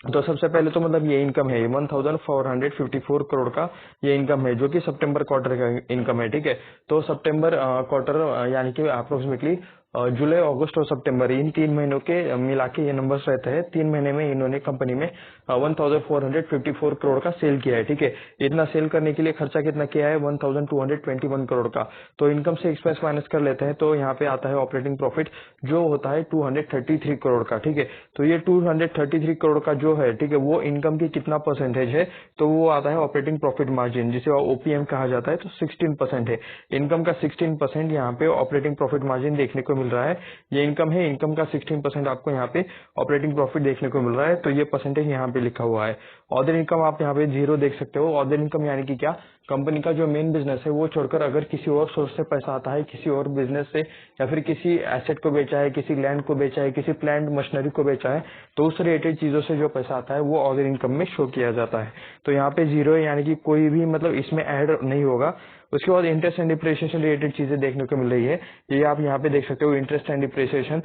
तो सबसे पहले तो मतलब ये इनकम है, 1454 करोड़ का ये इनकम है, जो कि सितंबर क्वार्टर का इनकम है। ठीक है, तो सितंबर क्वार्टर यानी कि अप्रोक्सीमेटली जुलाई, अगस्त और सितंबर, इन 3 महीनों के मिला के ये नंबर्स रहते हैं। 3 महीने में इन्होंने कंपनी में 1454 करोड़ का सेल किया है। ठीक है, इतना सेल करने के लिए खर्चा कितना किया है? 1221 करोड़ का। तो इनकम से एक्सपेंस माइनस कर लेते हैं तो यहाँ पे आता है ऑपरेटिंग प्रॉफिट, जो होता है 233 करोड़ का। ठीक है, तो ये 233 करोड़ का जो है, ठीक है, वो इनकम की कितना परसेंटेज है? तो वो आता है ऑपरेटिंग प्रॉफिट मार्जिन, जिसे ओपीएम कहा जाता है। तो 16% है इनकम का। 16% यहाँ पे ऑपरेटिंग प्रॉफिट मार्जिन देखने को मिल रहा है। ये इनकम है, इनकम का 16% आपको यहाँ पे ऑपरेटिंग प्रॉफिट देखने को मिल रहा है। तो ये परसेंटेज यहाँ पे लिखा हुआ है। अदर इनकम आप यहाँ पे 0 देख सकते हो। अदर इनकम यानी कि क्या? कंपनी का जो मेन बिजनेस है वो छोड़कर अगर किसी और सोर्स से पैसा आता है, किसी और बिजनेस से, या फिर किसी एसेट को बेचा है, किसी लैंड को बेचा है, किसी प्लांट मशीनरी को बेचा है, तो उस रिलेटेड चीजों से जो पैसा आता है वो अदर इनकम में शो किया जाता है। तो यहाँ पे 0 है, यानी कि कोई भी मतलब इसमें ऐड नहीं होगा। उसके बाद इंटरेस्ट एंड डिप्रिसिएशन रिलेटेड चीजें देखने को मिल रही है। ये आप यहाँ पे देख सकते हो, इंटरेस्ट एंड डिप्रिसिएशन,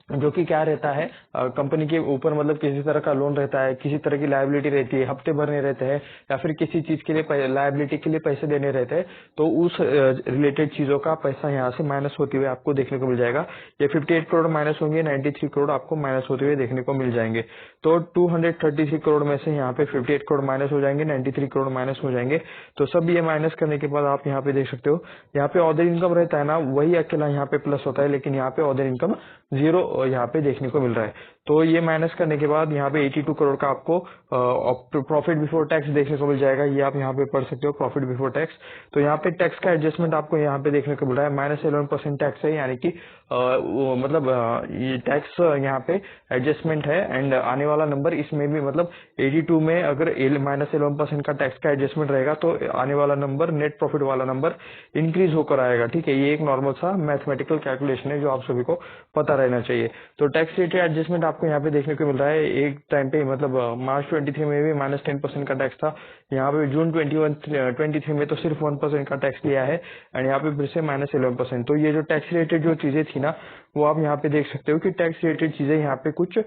जो कि क्या रहता है, कंपनी के ऊपर मतलब किसी तरह का लोन रहता है, किसी तरह की लायबिलिटी रहती है, हफ्ते भरने रहते हैं, या फिर किसी चीज के लिए लायबिलिटी के लिए पैसे देने रहते हैं, तो उस रिलेटेड चीजों का पैसा यहाँ से माइनस होते हुए आपको देखने को मिल जाएगा। ये 58 करोड़ माइनस होंगे, 93 करोड़ आपको माइनस होते हुए देखने को मिल जाएंगे। तो 233 करोड़ में से यहाँ पे 58 करोड़ माइनस हो जाएंगे, 93 करोड़ माइनस हो जाएंगे। तो सब ये माइनस करने के बाद आप यहाँ पे देख सकते हो, यहाँ पे अदर इनकम रहता है ना, वही अकेला यहाँ पे प्लस होता है, लेकिन यहाँ पे अदर इनकम 0 यहाँ पे देखने को मिल रहा है। तो ये माइनस करने के बाद यहाँ पे 82 करोड़ का आपको प्रॉफिट बिफोर टैक्स देखने को मिल जाएगा। ये आप यहाँ पे पढ़ सकते हो, प्रॉफिट बिफोर टैक्स। तो यहाँ पे टैक्स का एडजस्टमेंट आपको यहाँ पे देखने को मिल रहा है, -11% टैक्स है, यानी कि मतलब ये टैक्स यहाँ पे एडजस्टमेंट है। एंड आने वाला नंबर इसमें भी मतलब 82 में अगर -11% का टैक्स का एडजस्टमेंट रहेगा तो आने वाला नंबर, नेट प्रॉफिट वाला नंबर इंक्रीज होकर आएगा। ठीक है, ये एक नॉर्मल सा मैथमेटिकल कैलकुलेशन है जो आप सभी को पता रहना चाहिए। तो टैक्स रेट एडजस्टमेंट आपको यहाँ पे देखने को मिल रहा है। एक टाइम पे मतलब मार्च 23 में भी -10% का टैक्स था, यहाँ पे जून 23 में तो सिर्फ 1% का टैक्स लिया है, एंड यहाँ पे फिर से -11%। तो ये जो टैक्स रिलेटेड जो चीजें थी ना, वो आप यहाँ पे देख सकते हो कि टैक्स रिलेटेड चीजें यहाँ पे कुछ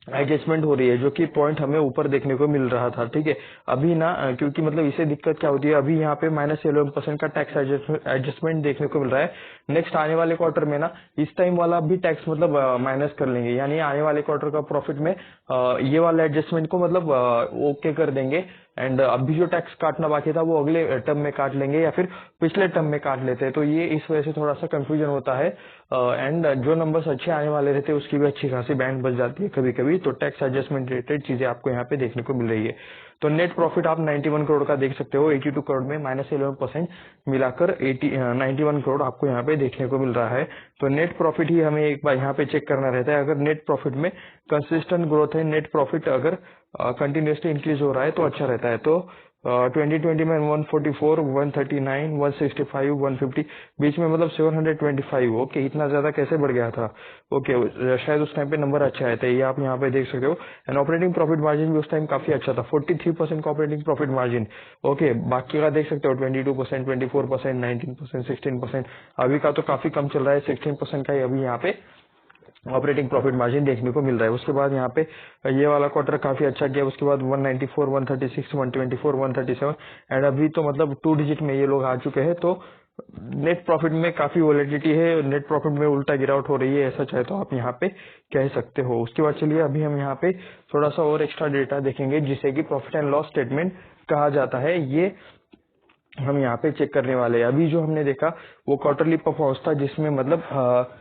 एडजस्टमेंट हो रही है, जो कि पॉइंट हमें ऊपर देखने को मिल रहा था। ठीक है, अभी ना क्योंकि मतलब इसे दिक्कत क्या होती है, अभी यहाँ पे -11% का टैक्स एडजस्टमेंट देखने को मिल रहा है। नेक्स्ट आने वाले क्वार्टर में ना इस टाइम वाला भी टैक्स मतलब माइनस कर लेंगे, यानी आने वाले क्वार्टर का प्रॉफिट में ये वाला एडजस्टमेंट को मतलब ओके कर देंगे। एंड अभी जो टैक्स काटना बाकी था वो अगले टर्म में काट लेंगे या फिर पिछले टर्म में काट लेते हैं, तो ये इस वजह से थोड़ा सा कंफ्यूजन होता है। एंड जो नंबर्स अच्छे आने वाले रहते हैं उसकी भी अच्छी खासी बैंड बच जाती है कभी कभी, तो टैक्स एडजस्टमेंट रिलेटेड चीजें आपको यहाँ पे देखने को मिल रही है। तो नेट प्रॉफिट आप 91 करोड़ का देख सकते हो, 82 करोड़ में -11% मिलाकर 91 करोड़ आपको यहाँ पे देखने को मिल रहा है। तो नेट प्रॉफिट ही हमें एक बार यहाँ पे चेक करना रहता है। अगर नेट प्रॉफिट में कंसिस्टेंट ग्रोथ है, नेट प्रॉफिट अगर कंटिन्यूसली इंक्रीज हो रहा है तो अच्छा रहता है। तो 2020 में 144, 139, 165, 150, बीच में मतलब 725। ओके, इतना ज्यादा कैसे बढ़ गया था? ओके, शायद उस टाइम पे नंबर अच्छा आया था, ये आप यहाँ पे देख सकते हो। एंड ऑपरेटिंग प्रॉफिट मार्जिन भी उस टाइम काफी अच्छा था, 43% का ऑपरेटिंग प्रॉफिट मार्जिन। ओके, बाकी का देख सकते हो 22%, 24%, 19%, 16%। अभी का तो काफी कम चल रहा है, 16% का ही अभी यहाँ पे ऑपरेटिंग प्रॉफिट मार्जिन देखने को मिल रहा है। उसके बाद यहाँ पे ये वाला क्वार्टर काफी अच्छा गया, उसके बाद 194, 136, 124, 137, एंड अभी तो मतलब 2 डिजिट में ये लोग आ चुके हैं। तो नेट प्रॉफिट में काफी वॉलिडिटी है, नेट प्रॉफिट में उल्टा गिरावट हो रही है, ऐसा चाहे तो आप यहाँ पे कह सकते हो। उसके बाद चलिए अभी हम यहाँ पे थोड़ा सा और एक्स्ट्रा डेटा देखेंगे जिसे कि प्रॉफिट एंड लॉस स्टेटमेंट कहा जाता है। ये हम यहाँ पे चेक करने वाले हैं। अभी जो हमने देखा वो क्वार्टरली परफॉर्मेंस था, जिसमें मतलब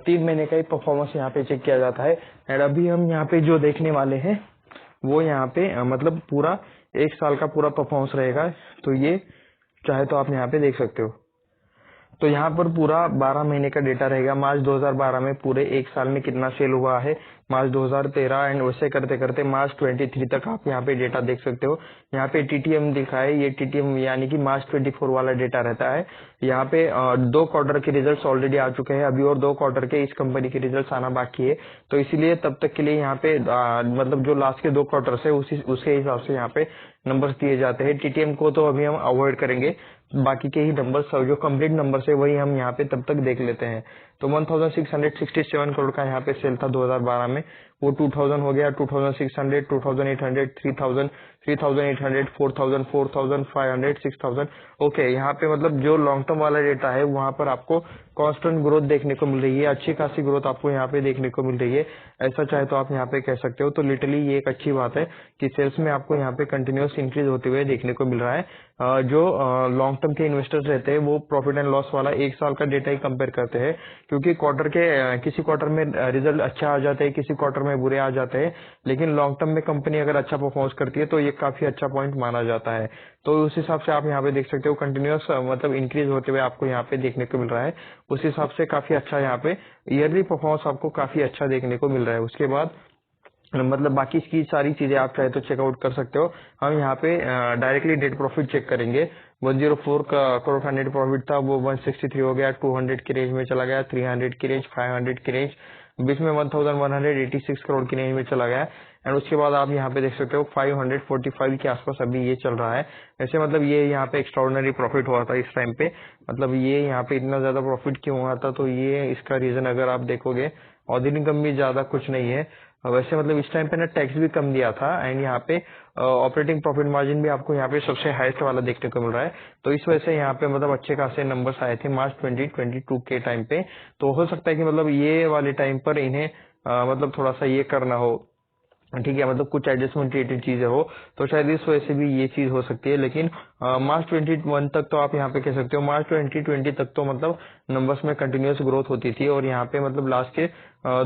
3 महीने का ही परफॉर्मेंस यहाँ पे चेक किया जाता है। एंड अभी हम यहाँ पे जो देखने वाले हैं वो यहाँ पे मतलब पूरा 1 साल का पूरा परफॉर्मेंस रहेगा। तो ये चाहे तो आप यहाँ पे देख सकते हो। तो यहाँ पर पूरा 12 महीने का डेटा रहेगा। मार्च 2012 में पूरे 1 साल में कितना सेल हुआ है, मार्च 2013, एंड वैसे करते करते मार्च 23 तक आप यहाँ पे डेटा देख सकते हो। यहाँ पे टीटीएम दिखा है, ये टीटीएम यानी कि मार्च 24 वाला डेटा रहता है। यहाँ पे 2 क्वार्टर के रिजल्ट्स ऑलरेडी आ चुके हैं, अभी और 2 क्वार्टर के इस कंपनी के रिजल्ट्स आना बाकी है। तो इसीलिए तब तक के लिए यहाँ पे मतलब जो लास्ट के 2 क्वार्टर है उसके हिसाब से यहाँ पे नंबर्स दिए जाते हैं। टीटीएम को तो अभी हम अवॉइड करेंगे, बाकी के ही नंबर्स जो कंप्लीट नंबर्स है वही हम यहाँ पे तब तक देख लेते हैं। तो 1667 करोड़ का यहाँ पे सेल था 2012 में, वो 2000 हो गया, 2600, 2800, 3000, 3800, 4000, 4500, 6000। ओके, यहाँ पे मतलब जो लॉन्ग टर्म वाला डेटा है वहां पर आपको कांस्टेंट ग्रोथ देखने को मिल रही है, अच्छी खासी ग्रोथ आपको यहाँ पे देखने को मिल रही है, ऐसा चाहे तो आप यहाँ पे कह सकते हो। तो लिटरली ये एक अच्छी बात है कि सेल्स में आपको यहाँ पे कंटिन्यूअस इंक्रीज होते हुए देखने को मिल रहा है। जो लॉन्ग टर्म के इन्वेस्टर्स रहते हैं वो प्रॉफिट एंड लॉस वाला 1 साल का डेटा ही कंपेयर करते हैं, क्योंकि क्वार्टर के किसी क्वार्टर में रिजल्ट अच्छा आ जाते हैं, किसी क्वार्टर में बुरे आ जाते हैं, लेकिन लॉन्ग टर्म में कंपनी अगर अच्छा परफॉर्मेंस करती है तो ये काफी अच्छा पॉइंट माना जाता है। तो उस हिसाब से आप यहाँ पे देख सकते हो कंटिन्यूअस मतलब इंक्रीज होते हुए आपको यहाँ पे देखने को मिल रहा है। उस हिसाब से काफी अच्छा यहाँ पे ईयरली परफॉर्मेंस आपको काफी अच्छा देखने को मिल रहा है। उसके बाद मतलब बाकी इसकी सारी चीजें आप चाहे तो चेकआउट कर सकते हो। हम यहाँ पे डायरेक्टली नेट प्रॉफिट चेक करेंगे। 104 करोड़ का नेट प्रॉफिट था, वो 163 हो गया, 200 की रेंज में चला गया, 300 की रेंज, 500 की रेंज, बीच में 1186 करोड़ की रेंज में चला गया। एंड उसके बाद आप यहाँ पे देख सकते हो 545 के आसपास अभी ये चल रहा है। वैसे मतलब ये यहाँ पे एक्स्ट्राऑर्डिनरी प्रॉफिट हुआ था इस टाइम पे, मतलब ये यहाँ पे इतना ज्यादा प्रॉफिट क्यों हुआ था, तो ये इसका रीजन अगर आप देखोगे ऑर्डिनरी इनकम भी ज्यादा कुछ नहीं है। वैसे मतलब इस टाइम पे ना टैक्स भी कम दिया था, एंड यहाँ पे ऑपरेटिंग प्रॉफिट मार्जिन भी आपको यहाँ पे सबसे हाईएस्ट वाला देखने को मिल रहा है। तो इस वजह से यहाँ पे मतलब अच्छे खासे नंबर्स आए थे मार्च 2022 के टाइम पे। तो हो सकता है कि मतलब ये वाले टाइम पर इन्हें मतलब थोड़ा सा ये करना हो, ठीक है, मतलब कुछ एडजस्टमेंट रिलेटेड चीजें हो, तो शायद इस वजह से भी ये चीज हो सकती है। लेकिन मार्च 21 तक तो आप यहाँ पे कह सकते हो, मार्च 2020 तक तो मतलब नंबर्स में कंटिन्यूअस ग्रोथ होती थी, और यहाँ पे मतलब लास्ट के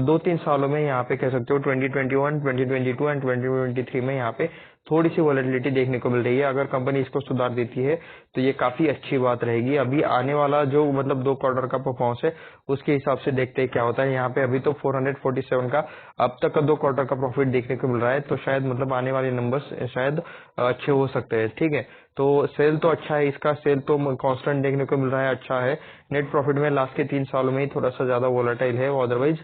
2-3 सालों में यहाँ पे कह सकते हो 2021, 2022 एंड 2023 में यहाँ पे थोड़ी सी वॉलेटिलिटी देखने को मिल रही है। अगर कंपनी इसको सुधार देती है तो ये काफी अच्छी बात रहेगी। अभी आने वाला जो मतलब 2 क्वार्टर का परफॉर्मेंस है उसके हिसाब से देखते हैं क्या होता है। यहाँ पे अभी तो 447 का अब तक का 2 क्वार्टर का प्रॉफिट देखने को मिल रहा है, तो शायद मतलब आने वाले नंबर्स शायद अच्छे हो सकते हैं। ठीक है, तो सेल तो अच्छा है, इसका सेल तो कांस्टेंट देखने को मिल रहा है, अच्छा है। नेट प्रॉफिट में लास्ट के 3 सालों में ही थोड़ा सा ज्यादा वोलेटाइल है, अदरवाइज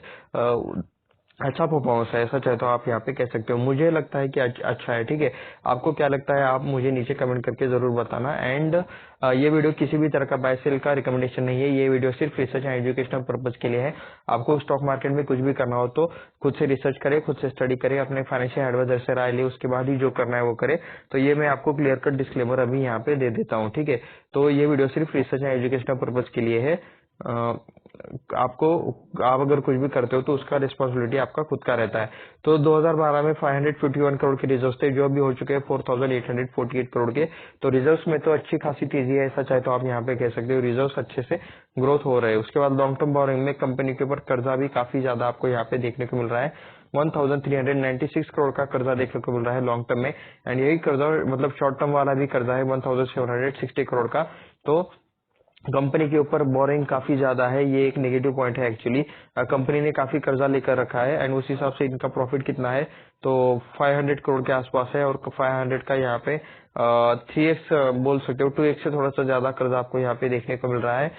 अच्छा परफॉर्मेंस है, ऐसा चाहे तो आप यहाँ पे कह सकते हो। मुझे लगता है कि अच्छा है, ठीक है। आपको क्या लगता है आप मुझे नीचे कमेंट करके जरूर बताना। एंड ये वीडियो किसी भी तरह का बाय सेल का रिकमेंडेशन नहीं है, ये वीडियो सिर्फ रिसर्च एंड एजुकेशनल पर्पज के लिए है। आपको स्टॉक मार्केट में कुछ भी करना हो तो खुद से रिसर्च करे, खुद से स्टडी करे, अपने फाइनेंशियल एडवाइजर से राय ले, उसके बाद ही जो करना है वो करे। तो ये मैं आपको क्लियर कट डिस्क्लेमर अभी यहाँ पे दे देता हूँ, ठीक है। तो ये वीडियो सिर्फ रिसर्च एंड एजुकेशनल पर्पज के लिए है। आपको आप अगर कुछ भी करते हो तो उसका रिस्पॉन्सिबिलिटी आपका खुद का रहता है। तो 2012 में 551 करोड़ के रिजर्व थे, जो अभी हो चुके हैं 4848 करोड़ के। तो रिजर्व्स में तो अच्छी खासी तेजी है, ऐसा चाहे तो आप यहाँ पे कह सकते हो। रिजर्व्स अच्छे से ग्रोथ हो रहे हैं। उसके बाद लॉन्ग टर्म बोरिंग में कंपनी के ऊपर कर्जा भी काफी ज्यादा आपको यहाँ पे देखने को मिल रहा है। 1396 करोड़ का कर्जा देखने को मिल रहा है लॉन्ग टर्म में। एंड यही कर्जा मतलब शॉर्ट टर्म वाला भी कर्जा है 1760 करोड़ का। तो कंपनी के ऊपर बोरिंग काफी ज्यादा है, ये एक नेगेटिव पॉइंट है एक्चुअली। कंपनी ने काफी कर्जा लेकर रखा है एंड उस हिसाब से इनका प्रॉफिट कितना है तो 500 करोड़ के आसपास है। और 500 का यहाँ पे 3x बोल सकते हो, 2x से थोड़ा सा ज्यादा कर्जा आपको यहाँ पे देखने को मिल रहा है।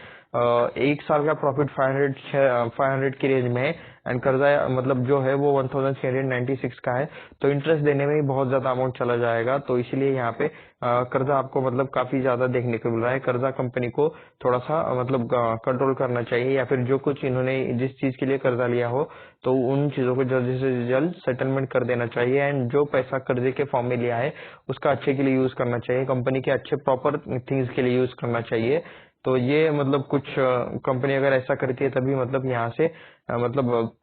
एक साल का प्रॉफिट 500 की रेंज में है एंड कर्जा मतलब जो है वो 1396 का है। तो इंटरेस्ट देने में ही बहुत ज्यादा अमाउंट चला जाएगा। तो इसीलिए यहाँ पे कर्जा आपको मतलब काफी ज्यादा देखने को मिल रहा है। कर्जा कंपनी को थोड़ा सा मतलब कंट्रोल करना चाहिए, या फिर जो कुछ इन्होंने जिस चीज के लिए कर्जा लिया हो तो उन चीजों को जल्द से जल्द सेटलमेंट कर देना चाहिए। एंड जो पैसा कर्जे के फॉर्म में लिया है उसका अच्छे के लिए यूज करना चाहिए, कंपनी के अच्छे प्रॉपर थिंग्स के लिए यूज करना चाहिए। तो ये मतलब कुछ कंपनी अगर ऐसा करती है तभी मतलब यहाँ से मतलब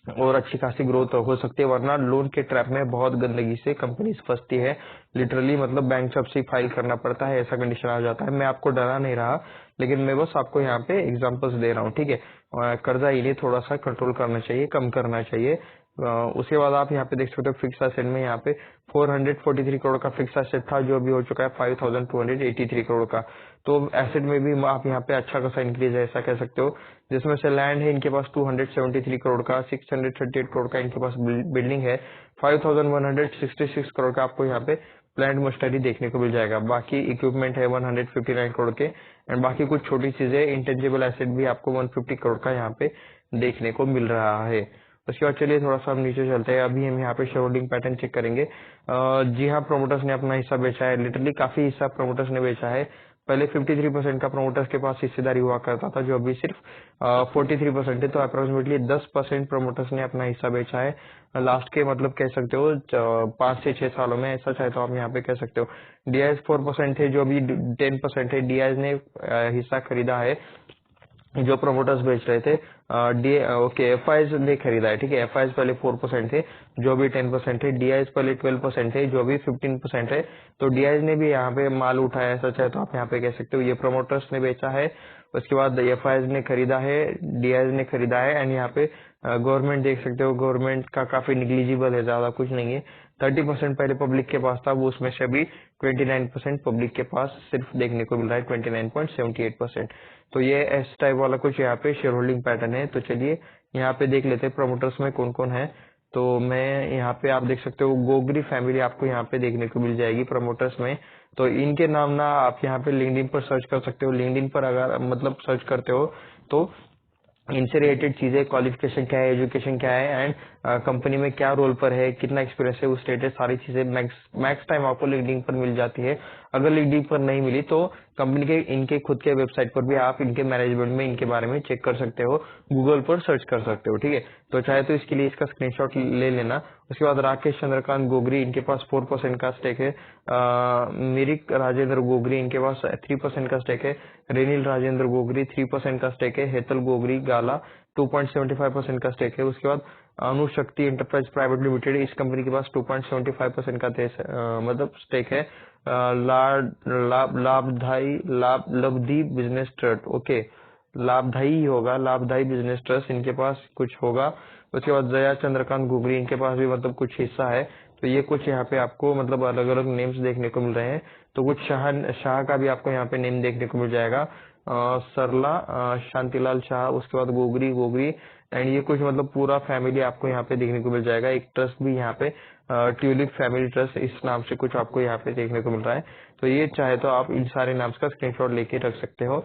और अच्छी खासी ग्रोथ हो सकती है, वरना लोन के ट्रैप में बहुत गंदगी से कंपनी फंसती है। लिटरली मतलब बैंकरप्सी फाइल करना पड़ता है, ऐसा कंडीशन आ जाता है। मैं आपको डरा नहीं रहा, लेकिन मैं बस आपको यहाँ पे एग्जांपल्स दे रहा हूँ, ठीक है। कर्जा इन्हें थोड़ा सा कंट्रोल करना चाहिए, कम करना चाहिए। उसके बाद आप यहाँ पे देख सकते हो फिक्स एसेट में यहाँ पे 443 करोड़ का फिक्स एसेट था, जो अभी हो चुका है 5283 करोड़ का। तो एसेट में भी आप यहाँ पे अच्छा खासा इंक्रीज है, ऐसा कह सकते हो। जिसमें से लैंड है इनके पास 273 करोड़ का, 638 करोड़ का इनके पास बिल्डिंग है, 5166 करोड़ का आपको यहाँ पे प्लांट मशीनरी देखने को मिल जाएगा। बाकी इक्विपमेंट है 159 करोड़ के एंड बाकी कुछ छोटी चीजें इंटेंजिबल एसेट भी आपको 150 करोड़ का यहाँ पे देखने को मिल रहा है। उसके बाद चलिए थोड़ा सा हम नीचे चलते हैं। अभी हम यहाँ पे शेयर होल्डिंग पैटर्न चेक करेंगे। जी हाँ, प्रोमोटर्स ने अपना हिस्सा बेचा है, लिटरली काफी हिस्सा प्रोमोटर्स ने बेचा है। पहले 53% का प्रोमोटर्स के पास हिस्सेदारी हुआ करता था, जो अभी सिर्फ 43% है। तो अप्रोक्सीमेटली 10% प्रोमोटर्स ने अपना हिस्सा बेचा है लास्ट के मतलब कह सकते हो 5 से 6 सालों में, ऐसा चाहे तो आप यहाँ पे कह सकते हो। डीआईएस 4% है, जो अभी 10% है। डीआईएस ने हिस्सा खरीदा है जो प्रोमोटर्स बेच रहे थे। ओके, एफआईएस ने खरीदा है, ठीक है। एफआईएस पहले 4% थे, जो भी 10% है। डीआईएस पहले 12% है, जो भी 15% है। तो डीआईएस ने भी यहाँ पे माल उठाया है, सच है तो आप यहाँ पे कह सकते हो। ये प्रोमोटर्स ने बेचा है, उसके बाद एफआईएस ने खरीदा है, डीआईएस ने खरीदा है। एंड यहाँ पे गवर्नमेंट देख सकते हो, गवर्नमेंट का काफी निग्लिजिबल है, ज्यादा कुछ नहीं है। 30% पहले पब्लिक के पास था, वो उसमें से अभी 29% पब्लिक के पास सिर्फ देखने को मिल रहा है, 29.78%। तो ये एस टाइप वाला कुछ यहाँ पे शेयर होल्डिंग पैटर्न है। तो चलिए यहाँ पे देख लेते हैं प्रमोटर्स में कौन कौन है। तो मैं यहाँ पे आप देख सकते हो गोगरी फैमिली आपको यहाँ पे देखने को मिल जाएगी प्रमोटर्स में। तो इनके नाम ना आप यहाँ पे लिंक्डइन पर सर्च कर सकते हो। लिंक्डइन पर अगर मतलब सर्च करते हो तो इनसे रिलेटेड चीजें, क्वालिफिकेशन क्या है, एजुकेशन क्या है एंड कंपनी में क्या रोल पर है, कितना एक्सपीरियंस है, उस रिलेटेड सारी चीजें मैक्स टाइम आपको लिंक्डइन पर मिल जाती है। अगर लिंक्डइन पर नहीं मिली तो कंपनी के इनके खुद के वेबसाइट पर भी आप इनके मैनेजमेंट में इनके बारे में चेक कर सकते हो, गूगल पर सर्च कर सकते हो, ठीक है। तो चाहे तो इसके लिए इसका स्क्रीनशॉट ले लेना। उसके बाद राकेश चंद्रकांत गोगरी, इनके पास 4% का स्टेक है। मिरिक राजेंद्र गोगरी, इनके पास 3% का स्टेक है। रेनिल राजेंद्र गोगरी 3% का स्टेक है। हेतल गोगरी गाला 2.75% का स्टेक है। उसके बाद अनुशक्ति एंटरप्राइज प्राइवेट लिमिटेड, इस कंपनी के पास 2.75% का मतलब स्टेक है। लाभधाई बिजनेस ट्रस्ट, ओके, लाभधाई ही होगा, लाभधाई बिजनेस ट्रस्ट इनके पास कुछ होगा। उसके बाद जया चंद्रकांत गुगरी, इनके पास भी मतलब कुछ हिस्सा है। तो ये कुछ यहाँ पे आपको मतलब अलग अलग नेम्स देखने को मिल रहे हैं। तो कुछ शाह का भी आपको यहाँ पे नेम देखने को मिल जाएगा, सरला, शांतिलाल शाह, उसके बाद गोगरी गोगरी एंड ये कुछ मतलब पूरा फैमिली आपको यहाँ पे देखने को मिल जाएगा। एक ट्रस्ट भी यहाँ पे ट्यूलिप फैमिली ट्रस्ट, इस नाम से कुछ आपको यहाँ पे देखने को मिल रहा है। तो ये चाहे तो आप इन सारे नाम का स्क्रीनशॉट लेके रख सकते हो।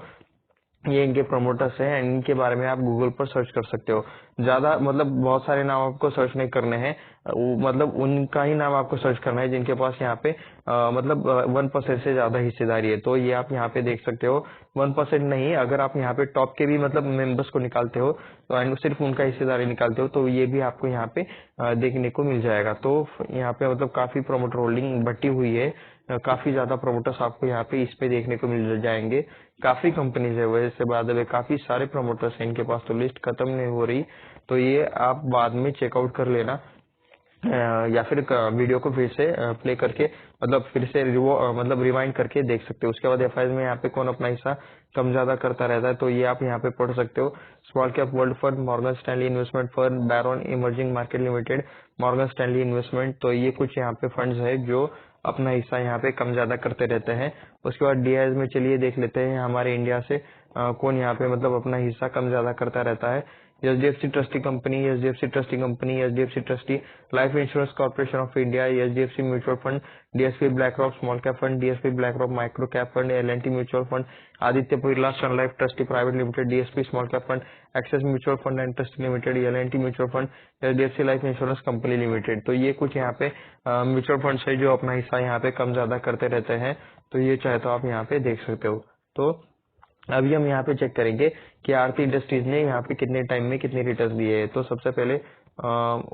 ये इनके प्रमोटर्स हैं, इनके बारे में आप गूगल पर सर्च कर सकते हो। ज्यादा मतलब बहुत सारे नाम आपको सर्च नहीं करने हैं, मतलब उनका ही नाम आपको सर्च करना है जिनके पास यहाँ पे मतलब 1% से ज्यादा हिस्सेदारी है। तो ये आप यहाँ पे देख सकते हो। 1% नहीं, अगर आप यहाँ पे टॉप के भी मतलब मेंबर्स को निकालते हो तो एंड सिर्फ उनका हिस्सेदारी निकालते हो तो ये भी आपको यहाँ पे देखने को मिल जाएगा। तो यहाँ पे मतलब काफी प्रमोटर होल्डिंग बटी हुई है, काफी ज्यादा प्रमोटर्स आपको यहाँ पे इस पे देखने को मिल जाएंगे। काफी कंपनीज है वैसे, बाद में काफी सारे प्रमोटर्स हैं इनके पास, तो लिस्ट खत्म नहीं हो रही। तो ये आप बाद में चेकआउट कर लेना, या फिर वीडियो को फिर से प्ले करके मतलब फिर से मतलब रिवाइंड करके देख सकते हो। उसके बाद एफआईज में यहाँ पे कौन अपना हिस्सा कम ज्यादा करता रहता है, तो ये आप यहाँ पे पढ़ सकते हो। Small cap world fund, Morgan Stanley investment fund, Baron emerging market limited, Morgan Stanley investment. तो ये कुछ यहाँ पे फंड्स है जो अपना हिस्सा यहाँ पे कम ज्यादा करते रहते हैं। उसके बाद डीआईज में चलिए देख लेते हैं हमारे इंडिया से कौन यहाँ पे मतलब अपना हिस्सा कम ज्यादा करता रहता है। HDFC trustee company, HDFC trustee company, HDFC trustee life insurance corporation of India, HDFC mutual fund, DSP BlackRock small cap fund, DSP BlackRock micro cap fund, LNT mutual fund, Aditya Birla Sun Life trustee private limited, DSP small cap fund, Axis mutual fund and trust limited, LNT mutual fund, HDFC life insurance company limited. तो ये कुछ यहाँ पे mutual fund है जो अपना हिस्सा यहाँ पे कम ज्यादा करते रहते हैं। तो ये चाहे तो आप यहाँ पे देख सकते हो। तो अभी हम यहाँ पे चेक करेंगे कि आरती इंडस्ट्रीज ने यहाँ पे कितने टाइम में कितने रिटर्न दिए हैं। तो सबसे पहले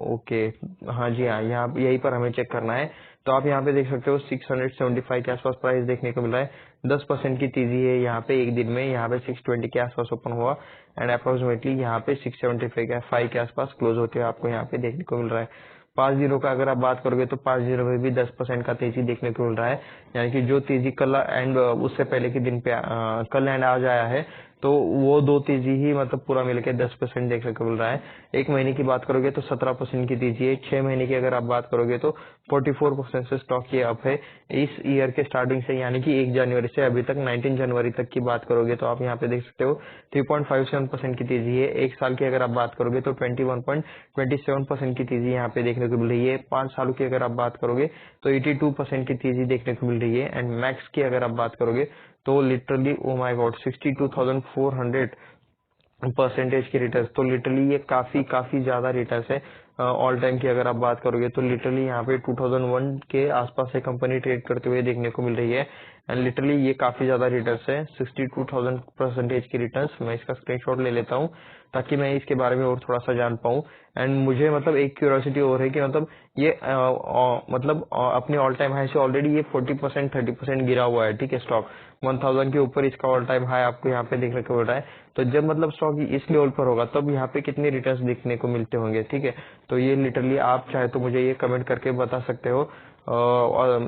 ओके, हाँ जी हाँ, यहाँ यहीं पर हमें चेक करना है। तो आप यहाँ पे देख सकते हो 675 के आसपास प्राइस देखने को मिल रहा है। 10% की तेजी है यहाँ पे एक दिन में। यहाँ पे 620 के आसपास ओपन हुआ एंड अप्रोक्सीमेटली यहाँ पे 675 के आसपास क्लोज होते हुए आपको यहाँ पे देखने को मिल रहा है। 5 दिनों का अगर आप बात करोगे तो 5 दिनों में भी 10% का तेजी देखने को मिल रहा है। यानी कि जो तेजी कल एंड उससे पहले के दिन पे कल एंड आज आया है, तो वो दो तेजी ही मतलब पूरा मिलकर 10% देखने को मिल रहा है। एक महीने की बात करोगे तो 17% की तेजी है। 6 महीने की अगर आप बात करोगे तो 44% से स्टॉक ये अप है इस ईयर के स्टार्टिंग से, यानी कि 1 जनवरी से अभी तक 19 जनवरी तक की बात करोगे तो आप यहाँ पे देख सकते हो 3.57% की तेजी है। एक साल की अगर आप बात करोगे तो 21.27% की तेजी यहाँ पे देखने को मिल रही है। 5 सालों की अगर आप बात करोगे तो 82% की तेजी देखने को मिल रही है। एंड मैक्स की अगर आप बात करोगे तो लिटरली ओ माय गॉड 62,400% की रिटर्न। तो लिटरली ये काफी काफी ज्यादा रिटर्न है। ऑल टाइम की अगर आप बात करोगे तो लिटरली यहाँ पे 2001 के आसपास से कंपनी ट्रेड करते हुए देखने को मिल रही है। एंड लिटरली ये काफी ज्यादा रिटर्न है, 62,000% की रिटर्न। मैं इसका स्क्रीनशॉट ले लेता हूँ ताकि मैं इसके बारे में और थोड़ा सा जान पाऊँ। एंड मुझे मतलब एक क्यूरियोसिटी और है कि मतलब ये मतलब अपने ऑल टाइम हाई से ऑलरेडी ये 40% 30% गिरा हुआ है, ठीक है। स्टॉक 1000 के ऊपर इसका ऑल टाइम हाई आपको यहाँ पे देखने को मिल रहा है। तो जब मतलब स्टॉक इस लेवल पर होगा तब यहाँ पे कितने रिटर्न्स देखने को मिलते होंगे, ठीक है। तो ये लिटरली आप चाहे तो मुझे ये कमेंट करके बता सकते हो। और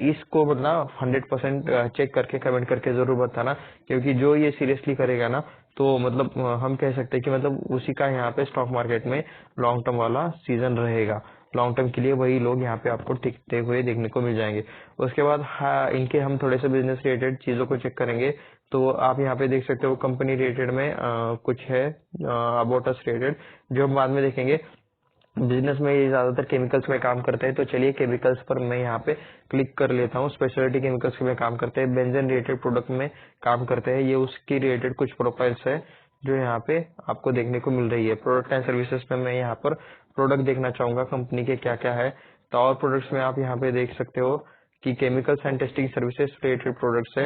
इसको मतलब 100% चेक करके कमेंट करके जरूर बताना, क्योंकि जो ये सीरियसली करेगा ना तो मतलब हम कह सकते हैं कि मतलब उसी का यहाँ पे स्टॉक मार्केट में लॉन्ग टर्म वाला सीजन रहेगा। लॉन्ग टर्म के लिए वही लोग यहाँ पे आपको टिकते हुए देखने को मिल जाएंगे। उसके बाद हाँ, इनके हम थोड़े से बिजनेस रिलेटेड चीजों को चेक करेंगे। तो आप यहाँ पे देख सकते हो कंपनी रिलेटेड में कुछ है अबाउट अस रिलेटेड जो हम बाद में देखेंगे। बिजनेस में ये ज्यादातर केमिकल्स में काम करते हैं, तो चलिए केमिकल्स पर मैं यहाँ पे क्लिक कर लेता हूँ। स्पेशलिटी केमिकल्स में काम करते हैं, बेंजीन रिलेटेड प्रोडक्ट में काम करते हैं। ये उसकी रिलेटेड कुछ प्रोफाइल्स है जो यहाँ पे आपको देखने को मिल रही है। प्रोडक्ट एंड सर्विसेज में मैं यहाँ पर प्रोडक्ट देखना चाहूंगा कंपनी के क्या क्या है। तो और प्रोडक्ट्स में आप यहाँ पे देख सकते हो कि chemicals and testing services related products है।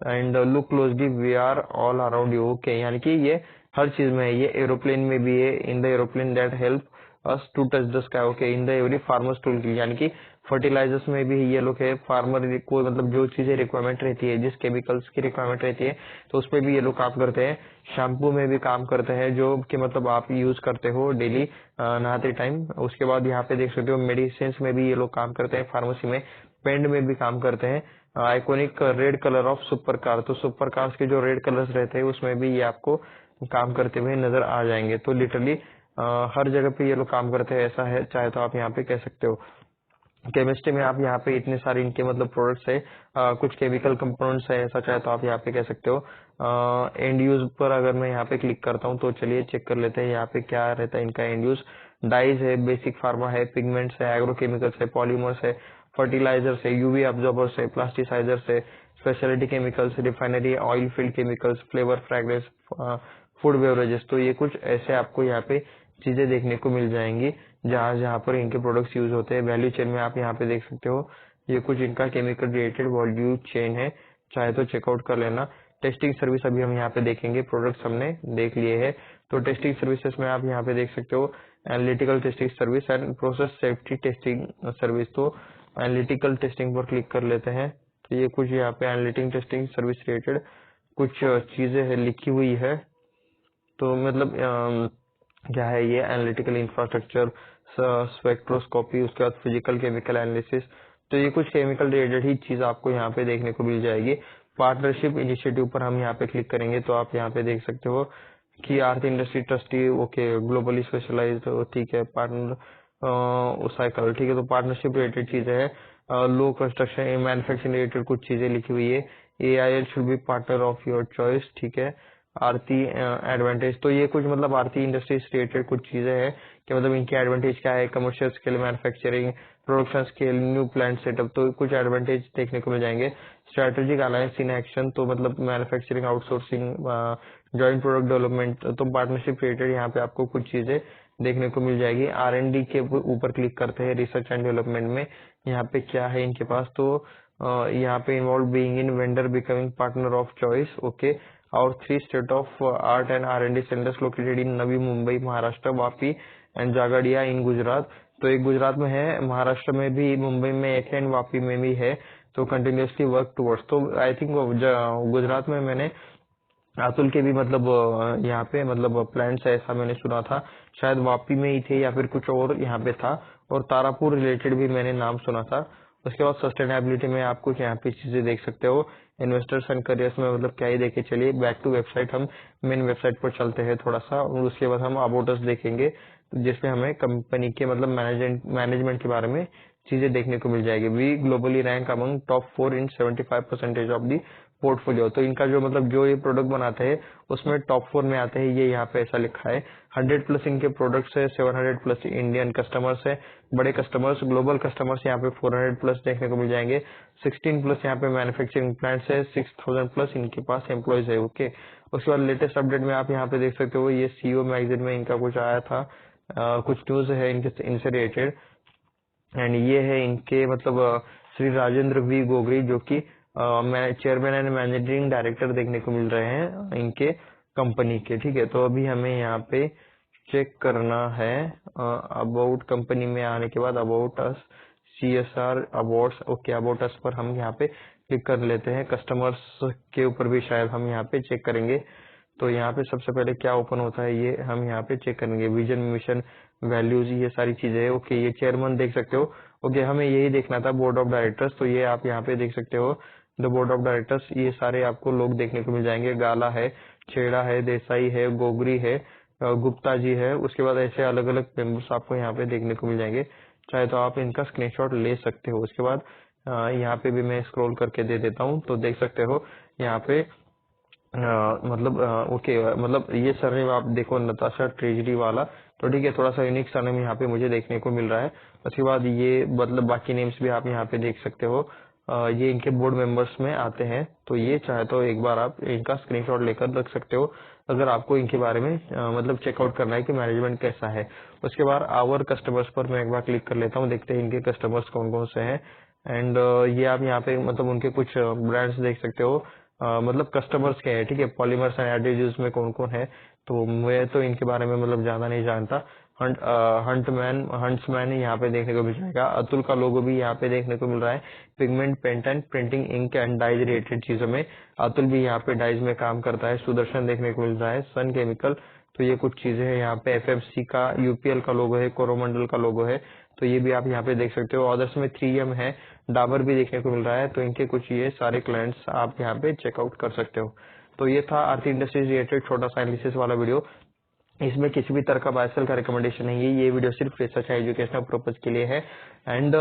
And look closely we are all around you, okay, यानी कि ये हर चीज में है। ये एरोप्लेन में भी है, in the aeroplane that help us to touch the sky, okay, in the every farmers tool, यानी कि फर्टिलाइजर्स में भी ये लोग है। फार्मर को मतलब जो चीजें रिक्वायरमेंट रहती है, जिस केमिकल्स की रिक्वायरमेंट रहती है, तो उसमें भी ये लोग काम करते हैं। शैम्पू में भी काम करते हैं जो कि मतलब आप यूज करते हो डेली नहाते टाइम। उसके बाद यहाँ पे देख सकते हो मेडिसिन में भी ये लोग काम करते हैं, फार्मेसी में, पेंट में भी काम करते हैं। Iconic red colour of super car, तो सुपर कार्स के जो रेड कलर्स रहते हैं उसमें भी ये आपको काम करते हुए नजर आ जाएंगे। तो लिटरली हर जगह पे ये लोग काम करते हैं, ऐसा है, चाहे तो आप यहाँ पे कह सकते हो। केमिस्ट्री में आप यहाँ पे इतने सारे इनके मतलब प्रोडक्ट्स है, कुछ केमिकल कंपाउंड्स है, ऐसा चाहे तो आप यहाँ पे कह सकते हो। एंड यूज पर अगर मैं यहाँ पे क्लिक करता हूँ तो चलिए चेक कर लेते हैं यहाँ पे क्या रहता है इनका एंड यूज। डाइज है, बेसिक फार्मा है, पिगमेंट्स है, एग्रोकेमिकल्स है, पॉलीमर्स है, फर्टिलाइजर्स है, यूवी ऑब्जॉर्बर्स है, प्लास्टिसाइजर्स है, speciality chemicals, refinery, oil field chemicals, flavour, fragrance, food beverages. तो ये कुछ ऐसे आपको यहाँ पे चीजें देखने को मिल जाएंगी जहाँ जहाँ पर इनके प्रोडक्ट्स यूज होते हैं। वैल्यू चेन में आप यहाँ पे देख सकते हो, ये कुछ इनका केमिकल रिलेटेड वैल्यू चेन है, चाहे तो चेकआउट कर लेना। टेस्टिंग सर्विस अभी हम यहाँ पे देखेंगे, प्रोडक्ट्स हमने देख लिए हैं। तो टेस्टिंग सर्विसेज में आप यहाँ पे देख सकते हो analytical testing service and process safety testing service. तो एनालिटिकल टेस्टिंग पर क्लिक कर लेते हैं। तो ये कुछ यहाँ पे एनालिटिक टेस्टिंग सर्विस रिलेटेड कुछ चीजें है लिखी हुई है। तो मतलब क्या है ये, एनालिटिकल इंफ्रास्ट्रक्चर, स्पेक्ट्रोस्कोपी, उसके बाद फिजिकल केमिकल एनालिसिस। तो ये कुछ केमिकल रिलेटेड ही चीज आपको यहाँ पे देखने को मिल जाएगी। पार्टनरशिप इनिशिएटिव पर हम यहाँ पे क्लिक करेंगे तो आप यहाँ पे देख सकते हो कि आर्थ industry trustee, okay, globally specialised, ठीक है, पार्टनर साइकिल, ठीक है। तो पार्टनरशिप रिलेटेड चीजें है, लो कंस्ट्रक्शन मैन्युफैक्चरिंग रिलेटेड कुछ चीजें लिखी हुई है। AIL should be partner of your choice, ठीक है। आरती एडवांटेज, तो ये कुछ मतलब आरती इंडस्ट्रीज रिलेटेड कुछ चीजें हैं कि मतलब इनके एडवांटेज क्या है, commercial scale manufacturing, production scale, new plant setup. तो कुछ एडवांटेज देखने को मिल जाएंगे। स्ट्रेटेजिक अलायंस इन एक्शन, तो मतलब manufacturing outsourcing, joint product development. तो पार्टनरशिप रिलेटेड यहाँ पे आपको कुछ चीजें देखने को मिल जाएगी। R&D के ऊपर क्लिक करते हैं, रिसर्च एंड डेवलपमेंट में यहाँ पे क्या है इनके पास। तो यहाँ पे involve being in vendor becoming partner of choice, okay. और 3 state of art and R&D centres located in Navi Mumbai Maharashtra, Vapi and Jhagadia in Gujarat. तो एक गुजरात में है, महाराष्ट्र में भी, मुंबई में एक है, वापी में भी है। तो कंटिन्यूसली वर्क टूवर्ड्स। तो आई थिंक गुजरात में मैंने अतुल के भी मतलब यहाँ पे मतलब प्लांट्स है ऐसा मैंने सुना था, शायद वापी में ही थे या फिर कुछ और यहाँ पे था। और तारापुर रिलेटेड भी मैंने नाम सुना था। उसके बाद सस्टेनेबिलिटी में आप कुछ यहाँ पे चीजें देख सकते हो। इन्वेस्टर्स एंड करियर्स में मतलब क्या ही देखे, चलिए बैक टू वेबसाइट, हम मेन वेबसाइट पर चलते हैं थोड़ा सा, और उसके बाद हम अबाउट अस देखेंगे जिसमें हमें कंपनी के मतलब मैनेजमेंट के बारे में चीजें देखने को मिल जाएगी। We globally rank among top 4 in 75% of the portfolio. तो इनका जो मतलब जो ये प्रोडक्ट बनाते हैं उसमें टॉप 4 में आते हैं, ये यहाँ पे ऐसा लिखा है। 100+ इनके प्रोडक्ट्स है, 700+ इंडियन कस्टमर्स है, बड़े कस्टमर्स, ग्लोबल कस्टमर्स यहाँ पे 400+ देखने को मिल जाएंगे। 16+ यहाँ पे मैन्युफैक्चरिंग प्लांट्स है, 6000+ इनके पास एम्प्लॉयज है, ओके। उसके बाद लेटेस्ट अपडेट में आप यहाँ पे देख सकते हो, ये CEO मैगजीन में इनका कुछ आया था, कुछ न्यूज है इनसे रिलेटेड। एंड ये है इनके मतलब श्री राजेंद्र वी गोगरी, जो कि चेयरमैन एंड मैनेजिंग डायरेक्टर देखने को मिल रहे हैं इनके कंपनी के, ठीक है। तो अभी हमें यहाँ पे चेक करना है अबाउट कंपनी में आने के बाद about us, CSR awards, okay. About us पर हम यहाँ पे क्लिक कर लेते हैं। कस्टमर्स के ऊपर भी शायद हम यहाँ पे चेक करेंगे। तो यहाँ पे सबसे पहले क्या ओपन होता है ये हम यहाँ पे चेक करेंगे। विजन, मिशन, वैल्यूज, ये सारी चीजें है, ओके। ये चेयरमैन देख सकते हो, ओके। हमें यही देखना था, बोर्ड ऑफ डायरेक्टर्स। तो ये आप यहाँ पे देख सकते हो द बोर्ड ऑफ डायरेक्टर्स, ये सारे आपको लोग देखने को मिल जाएंगे। गाला है, छेड़ा है, देसाई है, गोगरी है, गुप्ता जी है। उसके बाद ऐसे अलग अलग मेंबर्स आपको यहाँ पे देखने को मिल जाएंगे, चाहे तो आप इनका स्क्रीनशॉट ले सकते हो। उसके बाद यहाँ पे भी मैं स्क्रॉल करके दे देता हूँ, तो देख सकते हो यहाँ पे मतलब ओके, मतलब ये सरनेम आप देखो, नताशा ट्रेजरी वाला। तो ठीक है, थोड़ा सा यूनिक सरनेम यहाँ पे मुझे देखने को मिल रहा है। उसके बाद ये मतलब बाकी नेम्स भी आप यहाँ पे देख सकते हो, ये इनके बोर्ड मेंबर्स में आते हैं। तो ये चाहे तो एक बार आप इनका स्क्रीनशॉट लेकर रख सकते हो अगर आपको इनके बारे में मतलब चेकआउट करना है कि मैनेजमेंट कैसा है। उसके बाद आवर कस्टमर्स पर मैं एक बार क्लिक कर लेता हूँ, देखते हैं इनके कस्टमर्स कौन कौन से हैं। एंड ये आप यहाँ पे मतलब उनके कुछ ब्रांड्स देख सकते हो, मतलब कस्टमर्स के हैं, ठीक है। पॉलीमर्स एंड एडिटिव्स में कौन कौन है, तो मैं तो इनके बारे में मतलब ज्यादा नहीं जानता। हंट्समैन यहाँ पे देखने को मिल जाएगा। अतुल का लोगो भी यहाँ पे देखने को मिल रहा है। Pigment, paint and printing, ink and dyes related चीजों में अतुल भी यहाँ पे डाइज में काम करता है। सुदर्शन देखने को मिल रहा है। सन केमिकल, तो ये कुछ चीजें हैं यहाँ पे। FFC का, UPL का लोगो है, कोरोमंडल का लोगो है, तो ये भी आप यहाँ पे देख सकते हो। अदर्स में 3M है, डाबर भी देखने को मिल रहा है। तो इनके कुछ ये सारे क्लाइंट्स आप यहाँ पे चेकआउट कर सकते हो। तो ये था आरती इंडस्ट्रीज रिलेटेड छोटा सा एनालिसिस वाला वीडियो। इसमें किसी भी तरह का बाय सेल का रिकमेंडेशन नहीं है, ये वीडियो सिर्फ रिसर्च एजुकेशनल पर्पज के लिए है। एंड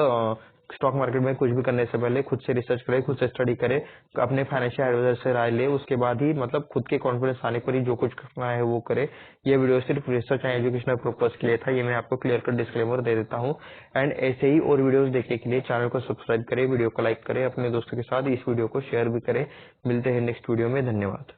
स्टॉक मार्केट में कुछ भी करने से पहले खुद से रिसर्च करे, खुद से स्टडी करे, अपने फाइनेंशियल एडवाइजर से राय ले, उसके बाद ही मतलब खुद के कॉन्फिडेंस आने पर ही जो कुछ करना है वो करे। ये वीडियो सिर्फ रिसर्च एंड एजुकेशनल पर्पज के लिए था, ये मैं आपको क्लियर कट डिस्क्लेमर दे देता हूँ। एंड ऐसे ही और वीडियोस देखने के लिए चैनल को सब्सक्राइब करें, वीडियो को लाइक करें, अपने दोस्तों के साथ इस वीडियो को शेयर भी करें। मिलते हैं नेक्स्ट वीडियो में, धन्यवाद।